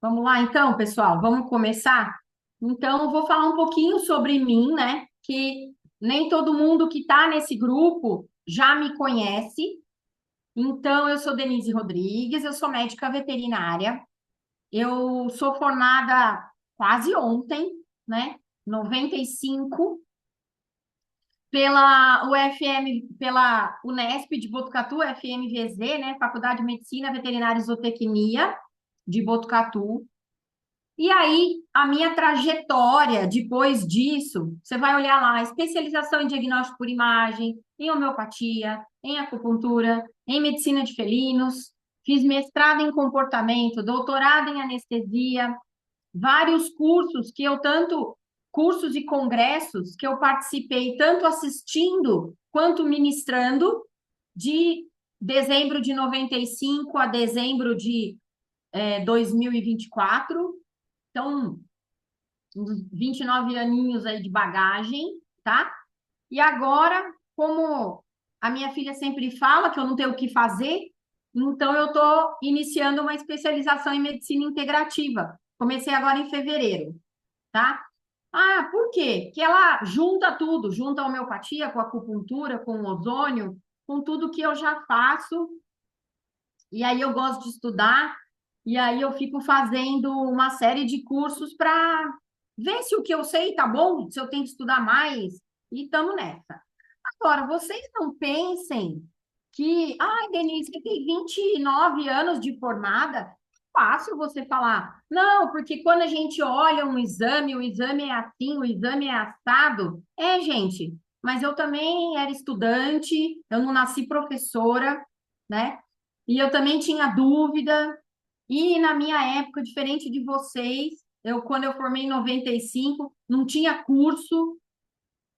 Vamos lá, então, pessoal, vamos começar? Então, eu vou falar um pouquinho sobre mim, né? Que nem todo mundo que está nesse grupo já me conhece. Então, eu sou Denise Rodrigues, eu sou médica veterinária. Eu sou formada quase ontem, né? 95, pela UFM, pela Unesp de Botucatu, FMVZ, né? Faculdade de Medicina Veterinária e Zootecnia de Botucatu. E aí, a minha trajetória depois disso, você vai olhar lá, especialização em diagnóstico por imagem, em homeopatia, em acupuntura, em medicina de felinos, fiz mestrado em comportamento, doutorado em anestesia, vários cursos que eu tanto, cursos e congressos que eu participei tanto assistindo quanto ministrando, de dezembro de 95 a dezembro de 2024. Então, uns 29 aninhos aí de bagagem, tá? E agora, como a minha filha sempre fala que eu não tenho o que fazer, então eu estou iniciando uma especialização em medicina integrativa. Comecei agora em fevereiro, tá? Ah, por quê? Que ela junta tudo, junta a homeopatia com a acupuntura, com o ozônio, com tudo que eu já faço. E aí eu gosto de estudar, e aí eu fico fazendo uma série de cursos para ver se o que eu sei tá bom, se eu tenho que estudar mais, e estamos nessa. Agora, vocês não pensem que, ai, Denise, que tem 29 anos de formada, é fácil você falar, não, porque quando a gente olha um exame, o exame é assim, o exame é assado. É, gente, mas eu também era estudante, eu não nasci professora, né? E eu também tinha dúvida, e na minha época, diferente de vocês, quando eu formei em 95 não tinha curso,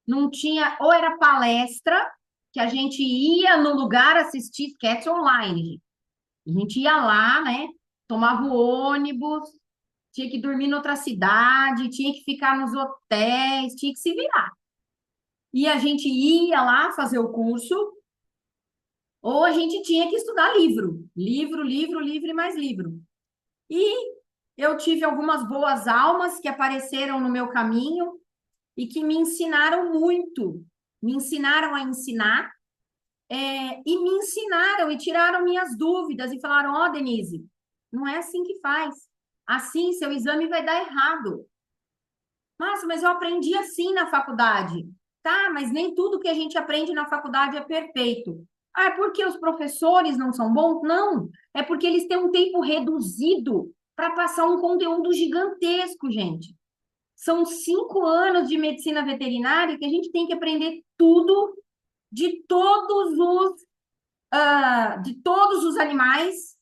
não tinha, ou era palestra, que a gente ia no lugar assistir sketch online. A gente ia lá, né? Tomava o ônibus, tinha que dormir noutra cidade, tinha que ficar nos hotéis, tinha que se virar. E a gente ia lá fazer o curso, ou a gente tinha que estudar livro. Livro, livro, livro e mais livro. E eu tive algumas boas almas que apareceram no meu caminho e que me ensinaram muito. Me ensinaram a ensinar, e me ensinaram e tiraram minhas dúvidas e falaram: Ó, Denise, não é assim que faz. Assim, seu exame vai dar errado. Nossa, mas eu aprendi assim na faculdade. Tá, mas nem tudo que a gente aprende na faculdade é perfeito. Ah, é porque os professores não são bons? Não, é porque eles têm um tempo reduzido para passar um conteúdo gigantesco, gente. São 5 anos de medicina veterinária que a gente tem que aprender tudo de todos os animais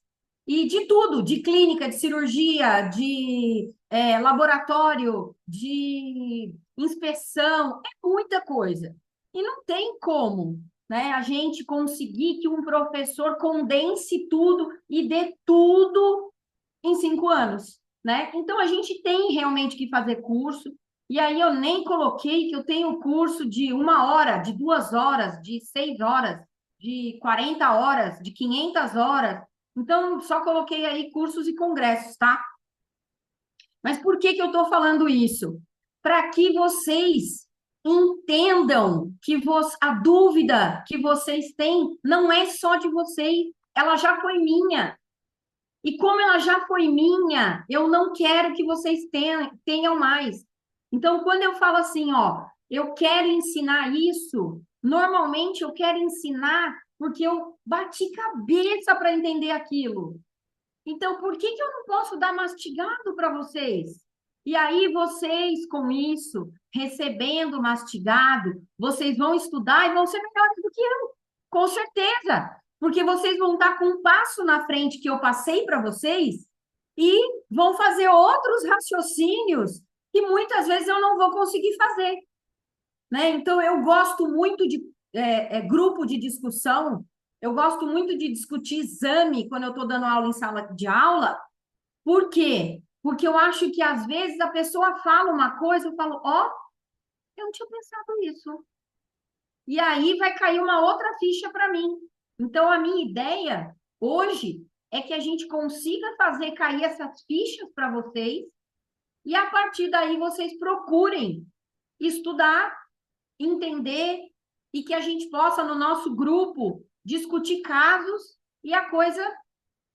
e de tudo, de clínica, de cirurgia, de laboratório, de inspeção, é muita coisa. E não tem como, né, a gente conseguir que um professor condense tudo e dê tudo em 5 anos, né? Então a gente tem realmente que fazer curso. E aí eu nem coloquei que eu tenho curso de 1 hora, de 2 horas, de 6 horas, de 40 horas, de 500 horas. Então só coloquei aí cursos e congressos, tá? Mas por que que eu estou falando isso? Para que vocês entendam que a dúvida que vocês têm não é só de vocês, ela já foi minha. E como ela já foi minha, eu não quero que vocês tenham mais. Então, quando eu falo assim, ó, eu quero ensinar isso, normalmente eu quero ensinar porque eu bati cabeça para entender aquilo. Então, por que que eu não posso dar mastigado para vocês? E aí, vocês, com isso, recebendo mastigado, vocês vão estudar e vão ser melhores do que eu, com certeza. Porque vocês vão estar com um passo na frente que eu passei para vocês e vão fazer outros raciocínios que muitas vezes eu não vou conseguir fazer, né? Então, eu gosto muito de grupo de discussão, eu gosto muito de discutir exame quando eu estou dando aula em sala de aula. Por quê? Porque eu acho que às vezes a pessoa fala uma coisa, eu falo, ó, eu não tinha pensado nisso. E aí vai cair uma outra ficha para mim. Então, a minha ideia hoje é que a gente consiga fazer cair essas fichas para vocês e a partir daí vocês procurem estudar, entender e que a gente possa, no nosso grupo, discutir casos e a coisa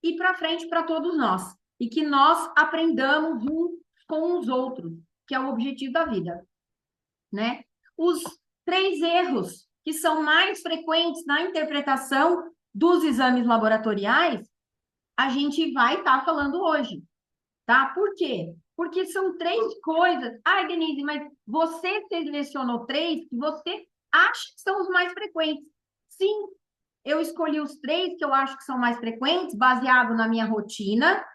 ir para frente para todos nós. E que nós aprendamos uns com os outros, que é o objetivo da vida, né? Os 3 erros que são mais frequentes na interpretação dos exames laboratoriais, a gente vai estar falando hoje, tá? Por quê? Porque são 3 coisas. Ai, Denise, mas você selecionou 3 que você acha que são os mais frequentes. Sim, eu escolhi os 3 que eu acho que são mais frequentes, baseado na minha rotina,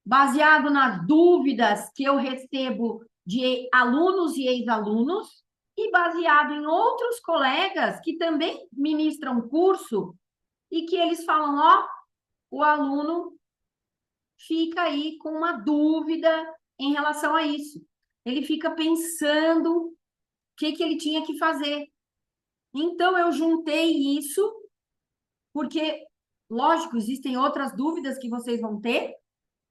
baseado nas dúvidas que eu recebo de alunos e ex-alunos, e baseado em outros colegas que também ministram curso e que eles falam, ó, o aluno fica aí com uma dúvida em relação a isso. Ele fica pensando o que ele tinha que fazer. Então, eu juntei isso, porque, lógico, existem outras dúvidas que vocês vão ter,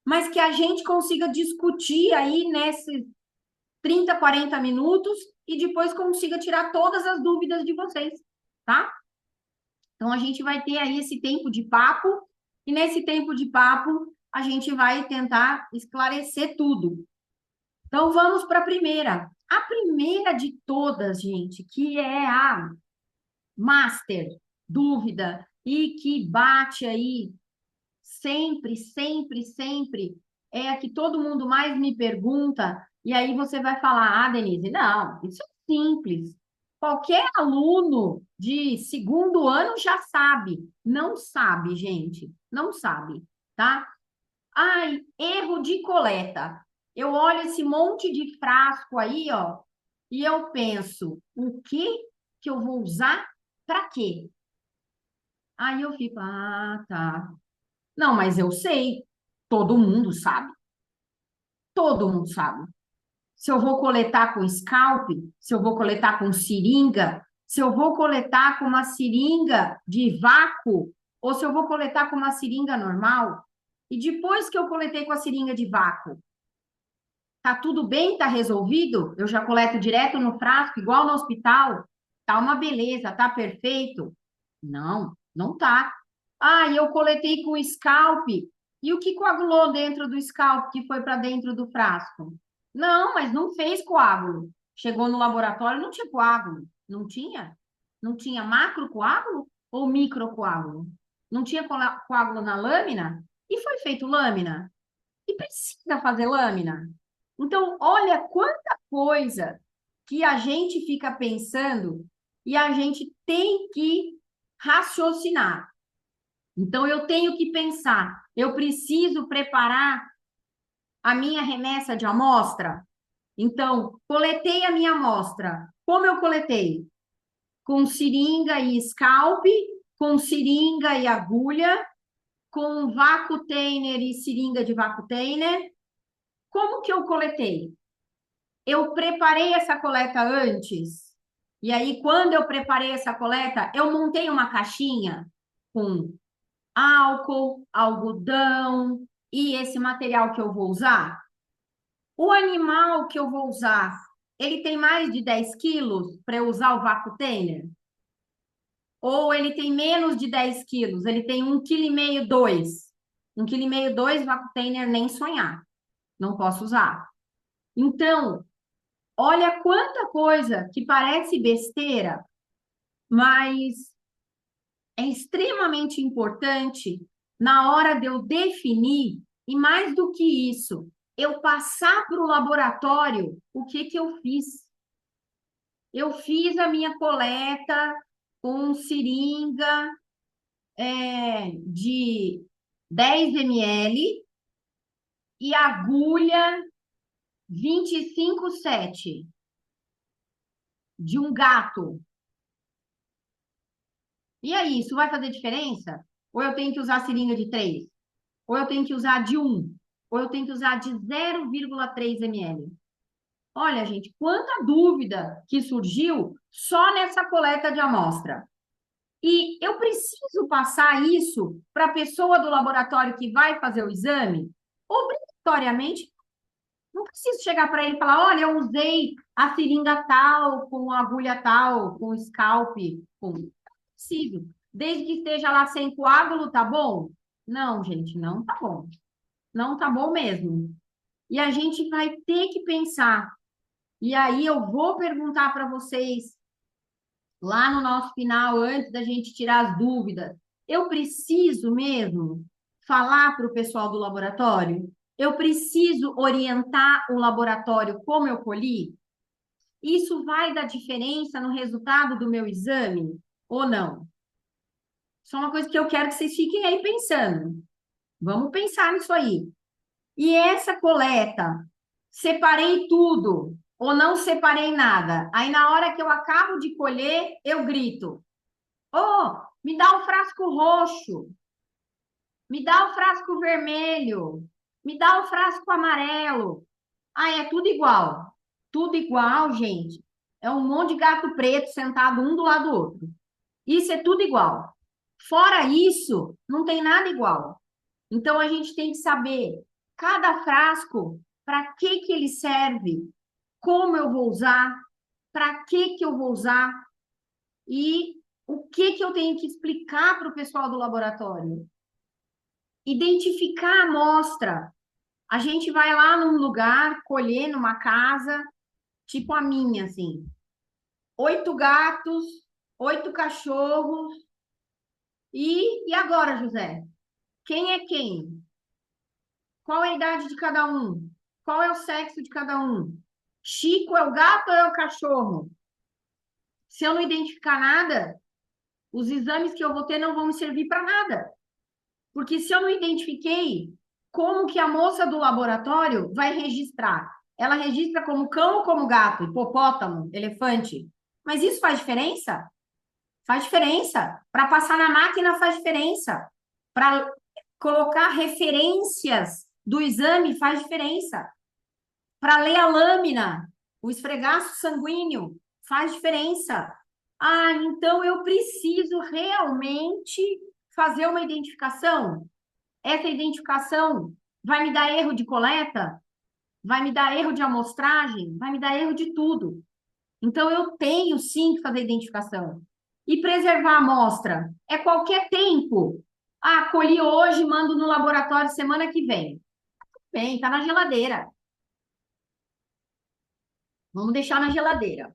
mas que a gente consiga discutir aí nesses 30, 40 minutos e depois consiga tirar todas as dúvidas de vocês, tá? Então, a gente vai ter aí esse tempo de papo, e nesse tempo de papo, a gente vai tentar esclarecer tudo. Então, vamos para a primeira. A primeira de todas, gente, que é a master dúvida e que bate aí sempre, sempre, sempre, é a que todo mundo mais me pergunta, e aí você vai falar, ah, Denise, não, isso é simples. Qualquer aluno de segundo ano já sabe. Não sabe, gente, não sabe, tá? Ai, erro de coleta. Eu olho esse monte de frasco aí, ó, e eu penso, o que eu vou usar para quê? Aí eu fico, ah, tá. Não, mas eu sei. Todo mundo sabe. Todo mundo sabe. Se eu vou coletar com scalp, se eu vou coletar com seringa, se eu vou coletar com uma seringa de vácuo, ou se eu vou coletar com uma seringa normal. E depois que eu coletei com a seringa de vácuo, tá tudo bem? Tá resolvido? Eu já coleto direto no frasco, igual no hospital? Tá uma beleza, tá perfeito? Não, não tá. Ah, e eu coletei com scalp. E o que coagulou dentro do scalp que foi para dentro do frasco? Não, mas não fez coágulo. Chegou no laboratório, não tinha coágulo. Não tinha? Não tinha macrocoágulo ou microcoágulo? Não tinha coágulo na lâmina? E foi feito lâmina? E precisa fazer lâmina? Então, olha quanta coisa que a gente fica pensando e a gente tem que raciocinar. Então, eu tenho que pensar, eu preciso preparar a minha remessa de amostra? Então, coletei a minha amostra. Como eu coletei? Com seringa e scalp, com seringa e agulha, com vacutainer e seringa de vacutainer. Como que eu coletei? Eu preparei essa coleta antes. E aí, quando eu preparei essa coleta, eu montei uma caixinha com álcool, algodão e esse material que eu vou usar. O animal que eu vou usar, ele tem mais de 10 quilos para eu usar o vacutainer? Ou ele tem menos de 10 quilos? Ele tem 1,5 kg, 2. 1,5 kg, 2 vacutainer nem sonhar. Não posso usar. Então, olha quanta coisa que parece besteira, mas é extremamente importante na hora de eu definir, e mais do que isso, eu passar para o laboratório o que eu fiz. Eu fiz a minha coleta com seringa de 10 ml e agulha 25,7 de um gato. E aí, isso vai fazer diferença? Ou eu tenho que usar seringa de 3? Ou eu tenho que usar de 1? Ou eu tenho que usar de 0,3 ml? Olha, gente, quanta dúvida que surgiu só nessa coleta de amostra. E eu preciso passar isso para a pessoa do laboratório que vai fazer o exame? Obrigatoriamente, não preciso chegar para ele e falar: olha, eu usei a seringa tal, com a agulha tal, com scalp, com. Não preciso. Desde que esteja lá sem coágulo, tá bom? Não, gente, não tá bom. Não tá bom mesmo. E a gente vai ter que pensar. E aí eu vou perguntar para vocês lá no nosso final, antes da gente tirar as dúvidas, eu preciso mesmo falar para o pessoal do laboratório? Eu preciso orientar o laboratório como eu colhi? Isso vai dar diferença no resultado do meu exame ou não? Isso é uma coisa que eu quero que vocês fiquem aí pensando. Vamos pensar nisso aí. E essa coleta, separei tudo ou não separei nada? Aí na hora que eu acabo de colher, eu grito: oh, me dá o frasco roxo, me dá o frasco vermelho, me dá o frasco amarelo. Ah, é tudo igual. Tudo igual, gente. É um monte de gato preto sentado um do lado do outro. Isso é tudo igual. Fora isso, não tem nada igual. Então a gente tem que saber cada frasco, para que que ele serve, como eu vou usar, para que que eu vou usar e o que que eu tenho que explicar para o pessoal do laboratório. Identificar a amostra. A gente vai lá num lugar, colher numa casa, tipo a minha, assim. 8 gatos, 8 cachorros. E agora, José? Quem é quem? Qual é a idade de cada um? Qual é o sexo de cada um? Chico é o gato ou é o cachorro? Se eu não identificar nada, os exames que eu vou ter não vão me servir para nada. Porque se eu não identifiquei, como que a moça do laboratório vai registrar? Ela registra como cão ou como gato, hipopótamo, elefante. Mas isso faz diferença? Faz diferença. Para passar na máquina faz diferença. Para colocar referências do exame faz diferença. Para ler a lâmina, o esfregaço sanguíneo faz diferença. Ah, então eu preciso realmente fazer uma identificação. Essa identificação vai me dar erro de coleta, vai me dar erro de amostragem, vai me dar erro de tudo. Então, eu tenho sim que fazer identificação. E preservar a amostra é qualquer tempo. Ah, colhi hoje, mando no laboratório semana que vem. Bem, tá na geladeira. Vamos deixar na geladeira.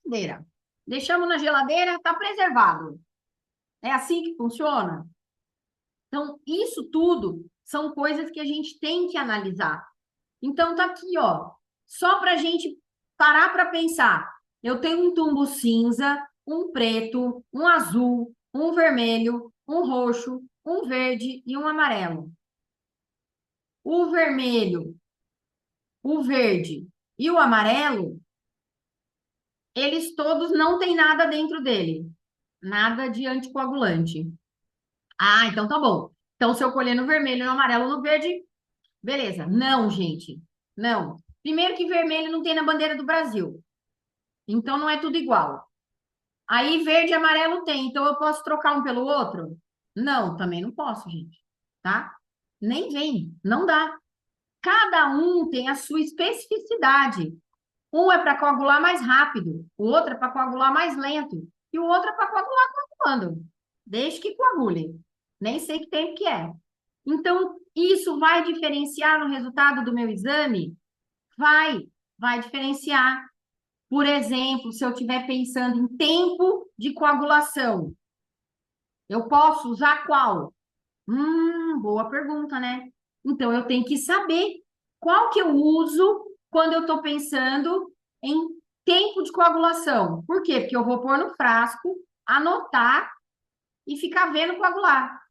Geladeira. Deixamos na geladeira, tá preservado. É assim que funciona? Então, isso tudo são coisas que a gente tem que analisar. Então, tá aqui, ó. Só para a gente parar para pensar. Eu tenho um tumbo cinza, um preto, um azul, um vermelho, um roxo, um verde e um amarelo. O vermelho, o verde e o amarelo, eles todos não têm nada dentro dele. Nada de anticoagulante. Ah, então tá bom. Então, se eu colher no vermelho, no amarelo, no verde, beleza. Não, gente. Não. Primeiro que vermelho não tem na bandeira do Brasil. Então não é tudo igual. Aí verde e amarelo tem, então eu posso trocar um pelo outro? Não, também não posso, gente, tá? Nem vem, não dá. Cada um tem a sua especificidade. Um é para coagular mais rápido, o outro é para coagular mais lento, e o outro é para coagular coagulando. Desde que coagule. Nem sei que tempo que é. Então, isso vai diferenciar no resultado do meu exame? Vai diferenciar. Por exemplo, se eu estiver pensando em tempo de coagulação, eu posso usar qual? Boa pergunta, né? Então, eu tenho que saber qual que eu uso quando eu estou pensando em tempo de coagulação. Por quê? Porque eu vou pôr no frasco, anotar e ficar vendo coagular.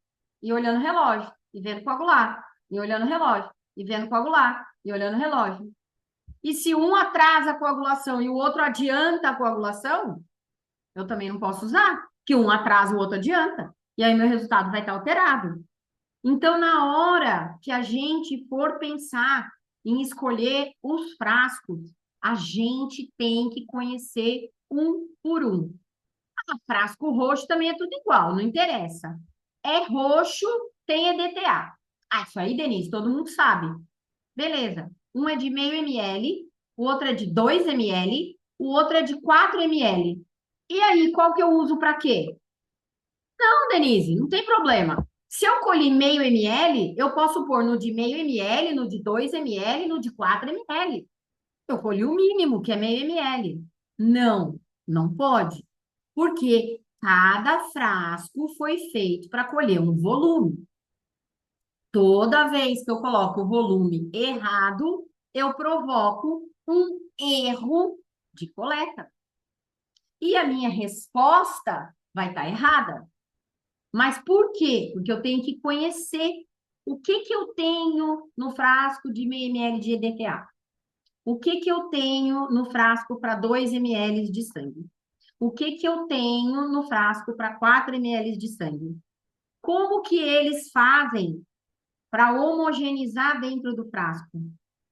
E olhando o relógio, e vendo coagular. E olhando o relógio, e vendo coagular. E olhando o relógio. E se um atrasa a coagulação e o outro adianta a coagulação, eu também não posso usar, que um atrasa, o outro adianta. E aí meu resultado vai estar alterado. Então, na hora que a gente for pensar em escolher os frascos, a gente tem que conhecer um por um. Frasco roxo também é tudo igual, não interessa. É roxo, tem EDTA. Ah, isso aí, Denise, todo mundo sabe. Beleza. Um é de meio ml, o outro é de 2 ml, o outro é de 4 ml. E aí, qual que eu uso para quê? Não, Denise, não tem problema. Se eu colhi meio ml, eu posso pôr no de meio ml, no de 2 ml, no de 4 ml. Eu colhi o mínimo, que é meio ml. Não, não pode. Porque cada frasco foi feito para colher um volume. Toda vez que eu coloco o volume errado, eu provoco um erro de coleta. E a minha resposta vai estar errada. Mas por quê? Porque eu tenho que conhecer o que que eu tenho no frasco de meio ml de EDTA. O que que eu tenho no frasco para 2 ml de sangue? O que que eu tenho no frasco para 4 ml de sangue? Como que eles fazem para homogeneizar dentro do frasco?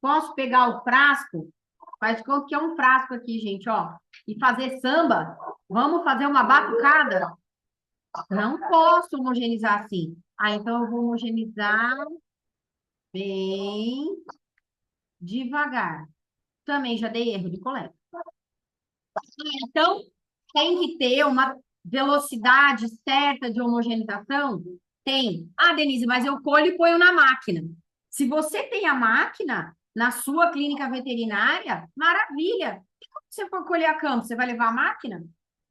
Posso pegar o frasco? Faz de conta que é um frasco aqui, gente, ó, e fazer samba? Vamos fazer uma batucada? Não posso homogeneizar assim. Ah, então eu vou homogeneizar bem devagar. Também já dei erro de coleta. Então, tem que ter uma velocidade certa de homogeneização? Tem. Ah, Denise, mas eu colho e ponho na máquina. Se você tem a máquina na sua clínica veterinária, maravilha. E quando você for colher a campo, você vai levar a máquina?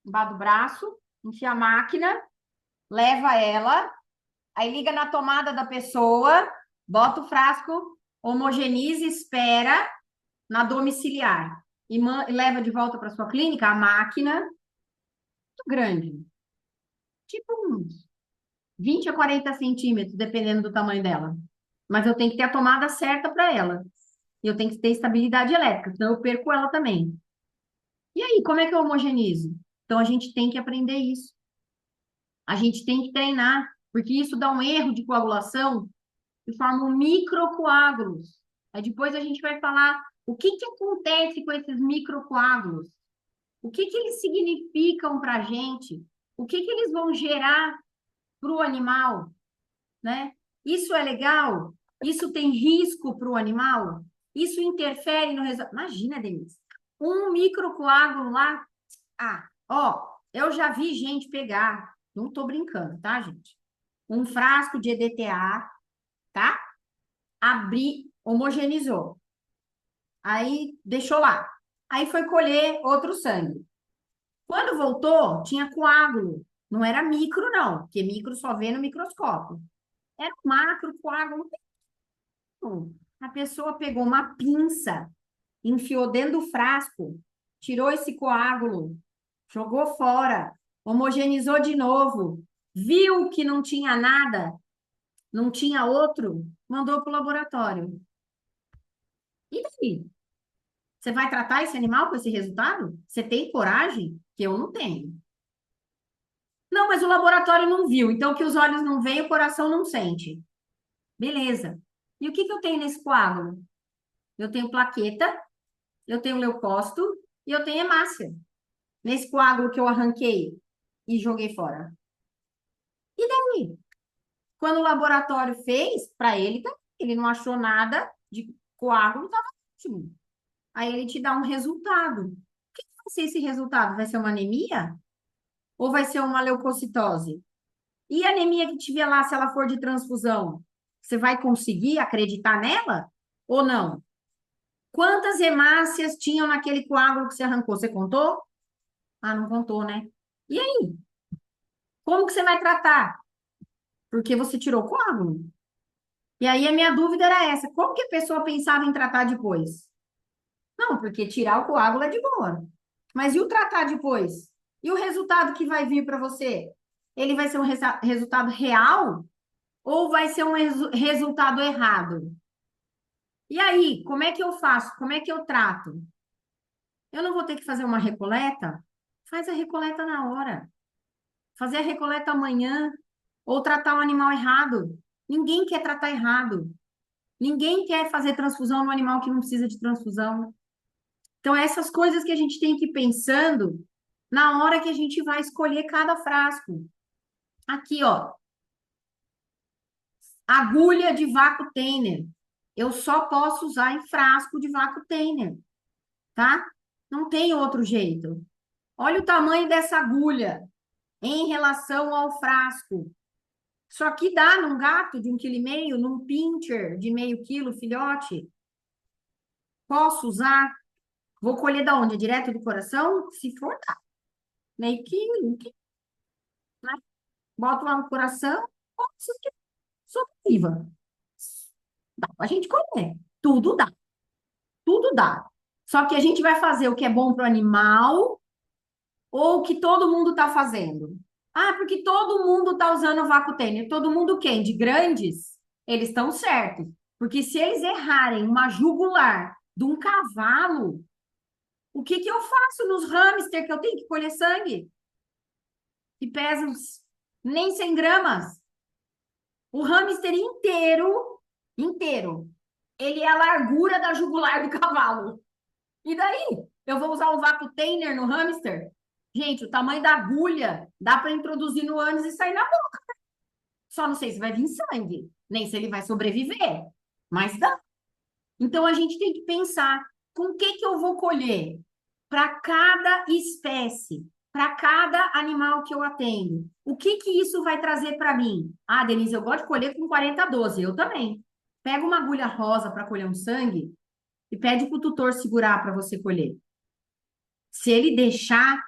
Embaixo do braço, enfia a máquina, leva ela, aí liga na tomada da pessoa, bota o frasco, homogeniza, espera na domiciliar e leva de volta para sua clínica a máquina muito grande, tipo uns 20 a 40 centímetros, dependendo do tamanho dela. Mas eu tenho que ter a tomada certa para ela. E eu tenho que ter estabilidade elétrica, senão eu perco ela também. E aí, como é que eu homogenizo? Então a gente tem que aprender isso. A gente tem que treinar, porque isso dá um erro de coagulação e forma um microcoágulos. Aí depois a gente vai falar o que que acontece com esses microcoágulos. O que que eles significam para a gente? O que que eles vão gerar para o animal, né? Isso é legal? Isso tem risco para o animal? Isso interfere no resultado? Imagina, Denise, um microcoágulo lá. Ah, ó, eu já vi gente pegar, não estou brincando, tá, gente? Um frasco de EDTA, tá? Abrir, homogeneizou. Aí deixou lá. Aí foi colher outro sangue. Quando voltou, tinha coágulo. Não era micro, não, porque micro só vê no microscópio. Era um macro coágulo. A pessoa pegou uma pinça, enfiou dentro do frasco, tirou esse coágulo, jogou fora, homogeneizou de novo, viu que não tinha nada, não tinha outro, mandou para o laboratório. E daí? Você vai tratar esse animal com esse resultado? Você tem coragem? Que eu não tenho. Não, mas o laboratório não viu, então que os olhos não veem, o coração não sente. Beleza. E o que que eu tenho nesse coágulo? Eu tenho plaqueta, eu tenho leucócito e eu tenho hemácia. Nesse coágulo que eu arranquei e joguei fora. E daí? Quando o laboratório fez, para ele, ele não achou nada de coágulo, estava ótimo. Aí ele te dá um resultado. O que vai ser esse resultado? Vai ser uma anemia? Ou vai ser uma leucocitose? E a anemia que tiver lá, se ela for de transfusão, você vai conseguir acreditar nela ou não? Quantas hemácias tinham naquele coágulo que você arrancou? Você contou? Ah, não contou, né? E aí? Como que você vai tratar? Porque você tirou o coágulo. E aí a minha dúvida era essa: como que a pessoa pensava em tratar depois? Não, porque tirar o coágulo é de boa. Mas e o tratar depois? E o resultado que vai vir para você? Ele vai ser um resultado real ou vai ser um resultado errado? E aí, como é que eu faço? Como é que eu trato? Eu não vou ter que fazer uma recoleta? Faz a recoleta na hora. Fazer a recoleta amanhã ou tratar o animal errado. Ninguém quer tratar errado. Ninguém quer fazer transfusão no animal que não precisa de transfusão. Então, essas coisas que a gente tem que ir pensando na hora que a gente vai escolher cada frasco. Aqui, ó, agulha de vácuo Tenner. Eu só posso usar em frasco de vácuo Tenner, tá? Não tem outro jeito. Olha o tamanho dessa agulha em relação ao frasco. Isso aqui dá num gato de 1,5 kg, num pincher de meio quilo, filhote. Posso usar? Vou colher da onde? Direto do coração? Se for, tá. Meio quilo, né? Boto lá no coração, posso que sou viva. Dá pra gente comer. Tudo dá. Tudo dá. Só que a gente vai fazer o que é bom para o animal ou o que todo mundo está fazendo. Ah, porque todo mundo está usando o vácuo tênis. Todo mundo quem? De grandes? Eles estão certos. Porque se eles errarem uma jugular de um cavalo, o que que eu faço nos hamster que eu tenho que colher sangue? Que pesam nem 100 gramas. O hamster inteiro, inteiro, ele é a largura da jugular do cavalo. E daí? Eu vou usar um vácuo Tenner no hamster? Gente, o tamanho da agulha dá para introduzir no ânus e sair na boca. Só não sei se vai vir sangue, nem se ele vai sobreviver, mas dá. Então a gente tem que pensar com o que que eu vou colher para cada espécie, para cada animal que eu atendo. O que que isso vai trazer para mim? Ah, Denise, eu gosto de colher com 40/12, eu também. Pega uma agulha rosa para colher um sangue e pede para o tutor segurar para você colher. Se ele deixar,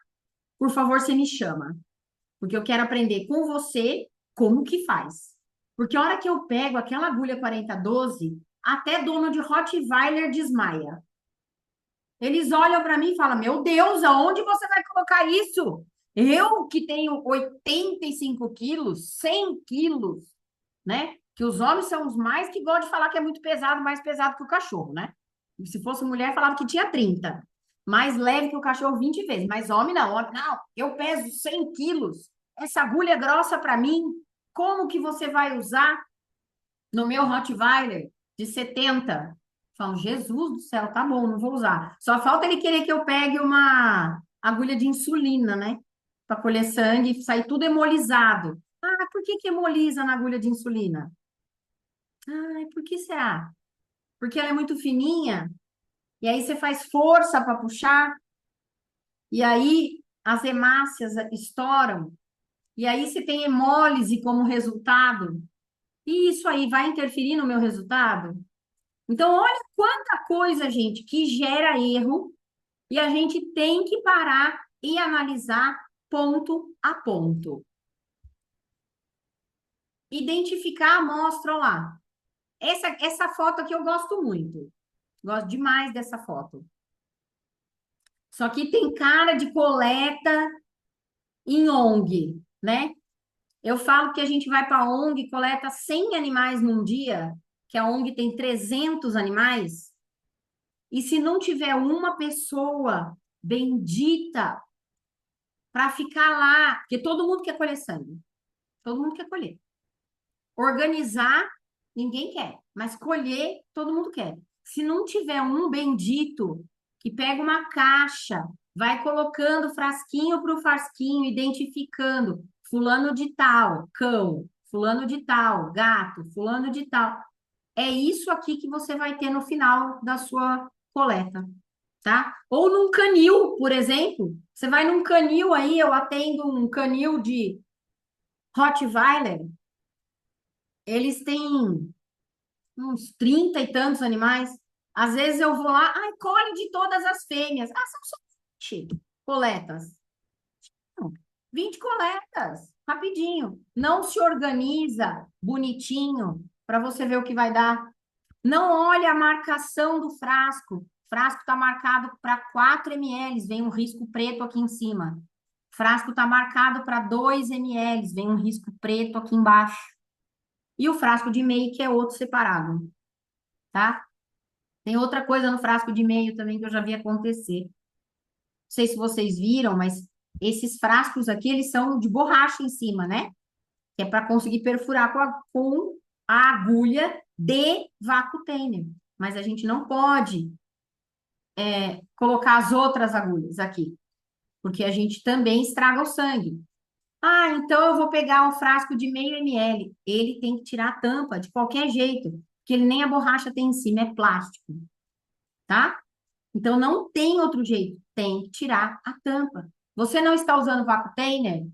por favor, você me chama, porque eu quero aprender com você como que faz. Porque a hora que eu pego aquela agulha 40/12, até dono de Rottweiler desmaia. Eles olham para mim e falam: Meu Deus, aonde você vai colocar isso? Eu que tenho 85 quilos, 100 quilos, né? Que os homens são os mais que gostam de falar que é muito pesado, mais pesado que o cachorro, né? Se fosse mulher, falava que tinha 30. Mais leve que o cachorro 20 vezes. Mas homem não, homem não. Eu peso 100 quilos. Essa agulha é grossa para mim. Como que você vai usar no meu Rottweiler de 70? Falo, Jesus do céu, tá bom, não vou usar. Só falta ele querer que eu pegue uma agulha de insulina, né? Para colher sangue e sair tudo hemolizado. Ah, por que que hemoliza na agulha de insulina? Ah, por que será? Porque ela é muito fininha, e aí você faz força para puxar, e aí as hemácias estouram, e aí você tem hemólise como resultado, e isso aí vai interferir no meu resultado? Então, olha quanta coisa, gente, que gera erro, e a gente tem que parar e analisar ponto a ponto. Identificar a amostra lá. Essa foto aqui eu gosto muito. Gosto demais dessa foto. Só que tem cara de coleta em ONG, né? Eu falo que a gente vai para a ONG e coleta 100 animais num dia, que a ONG tem 300 animais, e se não tiver uma pessoa bendita para ficar lá, porque todo mundo quer colher sangue, todo mundo quer colher. Organizar, ninguém quer, mas colher, todo mundo quer. Se não tiver um bendito que pega uma caixa, vai colocando frasquinho para o frasquinho, identificando fulano de tal, cão, fulano de tal, gato, fulano de tal. É isso aqui que você vai ter no final da sua coleta, tá? Ou num canil, por exemplo. Você vai num canil aí, eu atendo um canil de Rottweiler, eles têm uns 30 e tantos animais. Às vezes eu vou lá, ai, colhe de todas as fêmeas. Ah, são só 20 coletas. Não, 20 coletas, rapidinho. Não se organiza bonitinho para você ver o que vai dar. Não olha a marcação do frasco. O frasco está marcado para 4 ml, vem um risco preto aqui em cima. O frasco está marcado para 2 ml, vem um risco preto aqui embaixo. E o frasco de meio, que é outro separado, tá? Tem outra coisa no frasco de meio também que eu já vi acontecer. Não sei se vocês viram, mas esses frascos aqui, eles são de borracha em cima, né? Que é para conseguir perfurar com a agulha de vácuo Tenner. Mas a gente não pode colocar as outras agulhas aqui. porque a gente também estraga o sangue. Ah, então eu vou pegar um frasco de meio ml. Ele tem que tirar a tampa de qualquer jeito, porque ele nem a borracha tem em cima, é plástico, tá? Então não tem outro jeito, tem que tirar a tampa. Você não está usando vacuum,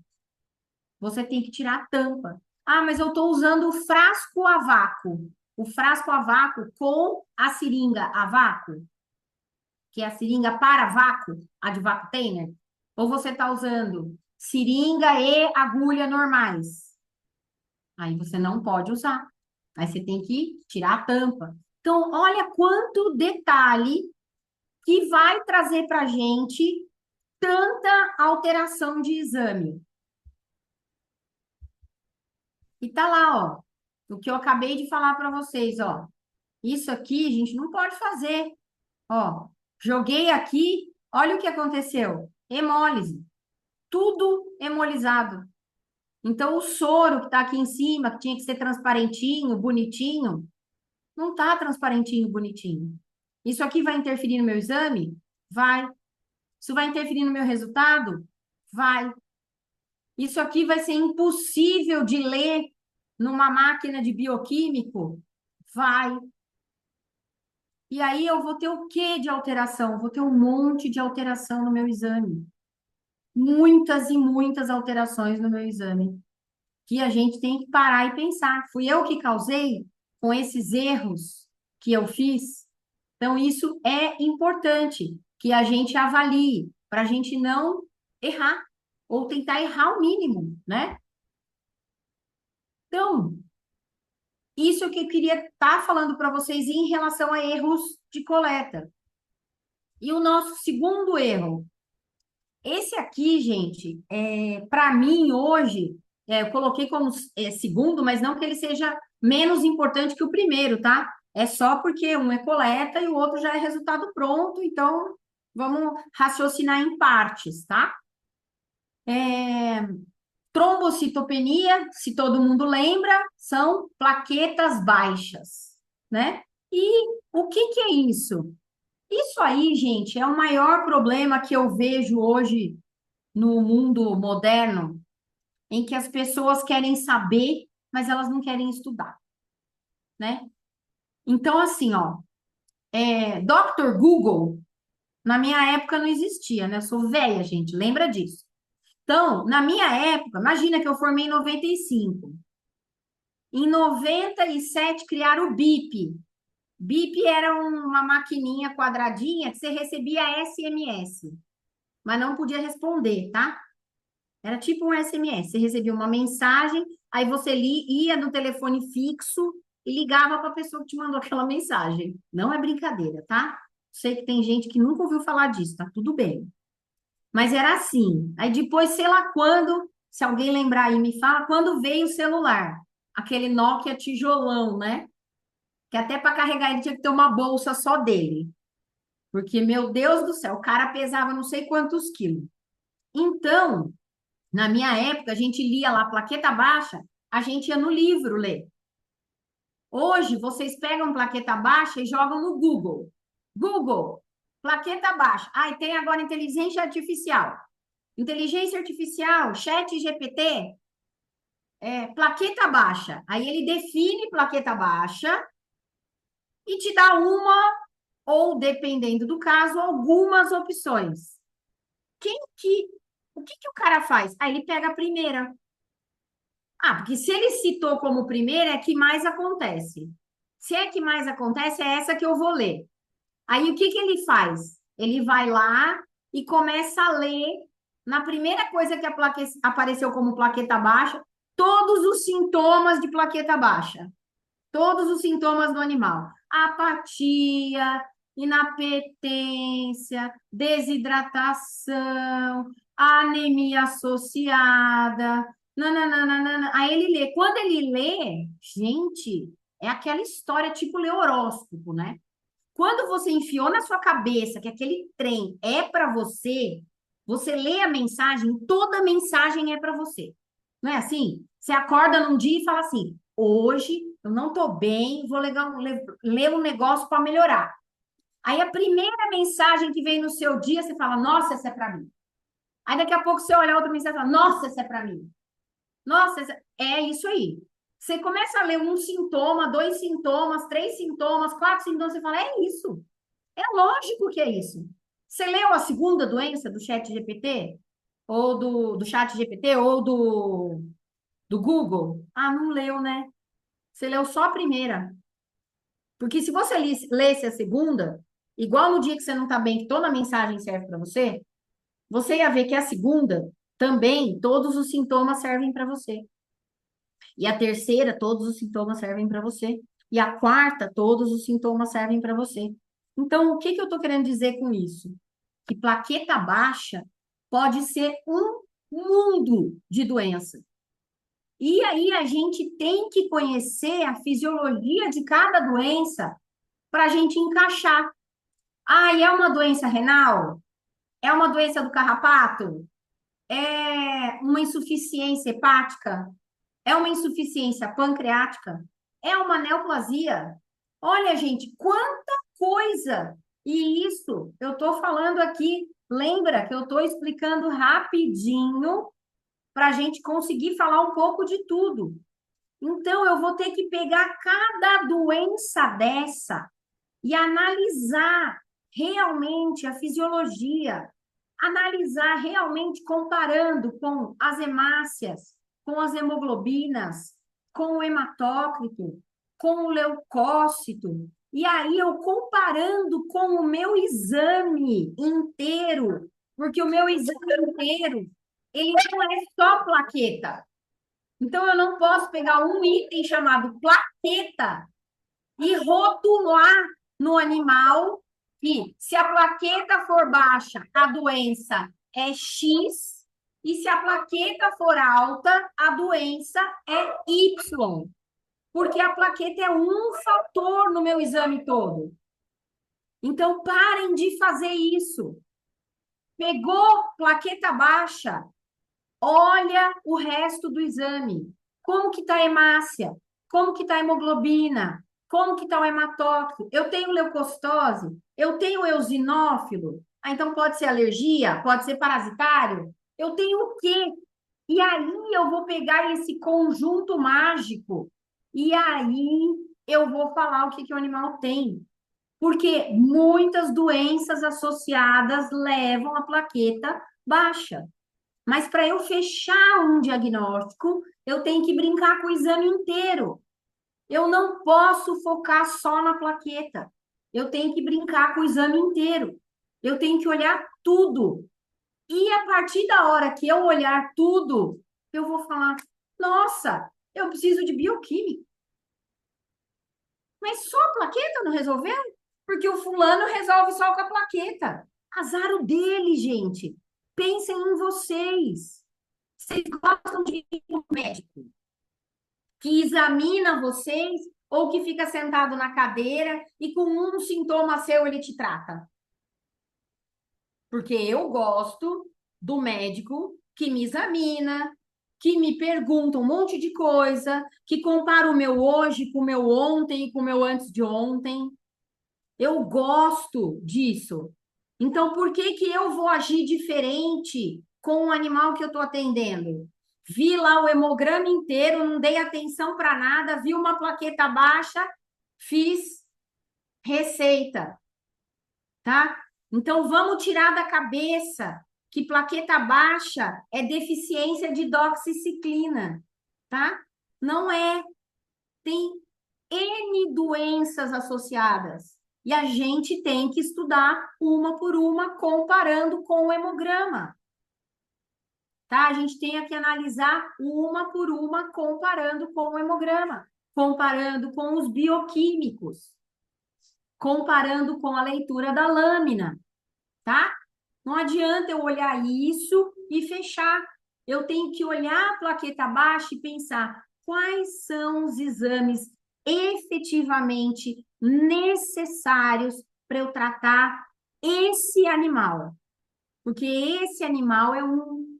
você tem que tirar a tampa. Ah, mas eu estou usando o frasco a vácuo. O frasco a vácuo com a seringa a vácuo, que é a seringa para vácuo, a de vacuum. Ou você está usando seringa e agulha normais. Aí você não pode usar. Aí você tem que tirar a tampa. Então, olha quanto detalhe que vai trazer para a gente tanta alteração de exame. E tá lá, ó, o que eu acabei de falar para vocês, ó. Isso aqui a gente não pode fazer. Ó, joguei aqui, olha o que aconteceu. Hemólise, tudo hemolizado. Então, o soro que está aqui em cima, que tinha que ser transparentinho, bonitinho, não está transparentinho, bonitinho. Isso aqui vai interferir no meu exame? Vai. Isso vai interferir no meu resultado? Vai. Isso aqui vai ser impossível de ler numa máquina de bioquímico? Vai. E aí eu vou ter o quê de alteração? Vou ter um monte de alteração no meu exame. Muitas e muitas alterações no meu exame. Que a gente tem que parar e pensar. Fui eu que causei com esses erros que eu fiz? Então, isso é importante que a gente avalie, para a gente não errar, ou tentar errar o mínimo, né? Então, isso é o que eu queria estar falando para vocês em relação a erros de coleta. E o nosso segundo erro. Esse aqui, gente, para mim hoje, eu coloquei como segundo, mas não que ele seja menos importante que o primeiro, tá? É só porque um é coleta e o outro já é resultado pronto, então vamos raciocinar em partes, tá? Trombocitopenia, se todo mundo lembra, são plaquetas baixas, né? E o que que é isso? Isso aí, gente, é o maior problema que eu vejo hoje no mundo moderno, em que as pessoas querem saber, mas elas não querem estudar, né? Então, assim, ó, Dr. Google, na minha época não existia, né? Eu sou velha, gente, lembra disso. Então, na minha época, imagina que eu formei em 95. Em 97 criaram o BIP. BIP era uma maquininha quadradinha que você recebia SMS, mas não podia responder, tá? Era tipo um SMS. Você recebia uma mensagem, aí você ia no telefone fixo e ligava para a pessoa que te mandou aquela mensagem. Não é brincadeira, tá? Sei que tem gente que nunca ouviu falar disso, tá tudo bem. Mas era assim. Aí depois, sei lá quando, se alguém lembrar aí, me fala, quando veio o celular. Aquele Nokia tijolão, né? Que até para carregar ele tinha que ter uma bolsa só dele. Porque, meu Deus do céu, o cara pesava não sei quantos quilos. Então, na minha época, a gente lia lá plaqueta baixa, a gente ia no livro ler. Hoje, vocês pegam plaqueta baixa e jogam no Google. Google, plaqueta baixa. Ah, e tem agora inteligência artificial. Inteligência artificial, chat GPT, plaqueta baixa. Aí ele define plaqueta baixa e te dá uma, ou dependendo do caso, algumas opções. O que que o cara faz? Aí ele pega a primeira. Ah, porque se ele citou como primeira, é que mais acontece. Se é que mais acontece, é essa que eu vou ler. Aí o que que ele faz? Ele vai lá e começa a ler, na primeira coisa que apareceu como plaqueta baixa, todos os sintomas de plaqueta baixa. Todos os sintomas do animal. Apatia, inapetência, desidratação, anemia associada. Nananana. Aí ele lê. Quando ele lê, gente, é aquela história tipo ler horóscopo, né? Quando você enfiou na sua cabeça que aquele trem é para você, você lê a mensagem, toda mensagem é para você. Não é assim? Você acorda num dia e fala assim: hoje eu não estou bem, vou ler um negócio para melhorar. Aí a primeira mensagem que vem no seu dia, você fala: nossa, essa é para mim. Aí daqui a pouco você olha outra mensagem e fala, nossa, essa é para mim. Nossa, é isso aí. Você começa a ler um sintoma, dois sintomas, três sintomas, quatro sintomas, você fala, é isso. É lógico que é isso. Você leu a segunda doença do chat GPT? Ou do chat GPT? Ou do Google? Ah, não leu, né? Você leu só a primeira. Porque se você lesse a segunda, igual no dia que você não está bem, que toda a mensagem serve para você, você ia ver que a segunda também, todos os sintomas servem para você. E a terceira, todos os sintomas servem para você. E a quarta, todos os sintomas servem para você. Então, o que que eu estou querendo dizer com isso? Que plaqueta baixa pode ser um mundo de doença. E aí a gente tem que conhecer a fisiologia de cada doença para a gente encaixar. Ah, e é uma doença renal? É uma doença do carrapato? É uma insuficiência hepática? É uma insuficiência pancreática? É uma neoplasia? Olha, gente, quanta coisa! E isso eu estou falando aqui. Lembra que eu estou explicando rapidinho para a gente conseguir falar um pouco de tudo. Então, eu vou ter que pegar cada doença dessa e analisar realmente a fisiologia, analisar realmente comparando com as hemácias, com as hemoglobinas, com o hematócrito, com o leucócito. E aí eu comparando com o meu exame inteiro, porque o meu exame inteiro, ele não é só plaqueta. Então eu não posso pegar um item chamado plaqueta e rotular no animal que, se a plaqueta for baixa, a doença é X, e se a plaqueta for alta, a doença é Y. Porque a plaqueta é um fator no meu exame todo. Então, parem de fazer isso. Pegou plaqueta baixa, olha o resto do exame. Como que está a hemácia? Como que está a hemoglobina? Como que está o hematócrito? Eu tenho leucocitose? Eu tenho eosinófilo? Ah, então pode ser alergia? Pode ser parasitário? Eu tenho o quê? E aí eu vou pegar esse conjunto mágico e aí eu vou falar o que que o animal tem. Porque muitas doenças associadas levam a plaqueta baixa. Mas para eu fechar um diagnóstico, eu tenho que brincar com o exame inteiro. Eu não posso focar só na plaqueta. Eu tenho que brincar com o exame inteiro. Eu tenho que olhar tudo. E a partir da hora que eu olhar tudo, eu vou falar: nossa, eu preciso de bioquímica. Mas só a plaqueta não resolveu? Porque o fulano resolve só com a plaqueta. Azar o dele, gente. Pensem em vocês. Vocês gostam de ir no médico que examina vocês ou que fica sentado na cadeira e com um sintoma seu ele te trata? Porque eu gosto do médico que me examina, que me pergunta um monte de coisa, que compara o meu hoje com o meu ontem e com o meu antes de ontem. Eu gosto disso. Então, por que que eu vou agir diferente com o animal que eu estou atendendo? Vi lá o hemograma inteiro, não dei atenção para nada, vi uma plaqueta baixa, fiz receita, tá? Então, vamos tirar da cabeça que plaqueta baixa é deficiência de doxiciclina, tá? Não é. Tem N doenças associadas. E a gente tem que estudar uma por uma, comparando com o hemograma. Tá? A gente tem que analisar uma por uma, comparando com o hemograma, comparando com os bioquímicos, comparando com a leitura da lâmina, tá? Não adianta eu olhar isso e fechar. Eu tenho que olhar a plaqueta baixa e pensar quais são os exames efetivamente necessários para eu tratar esse animal. Porque esse animal é um,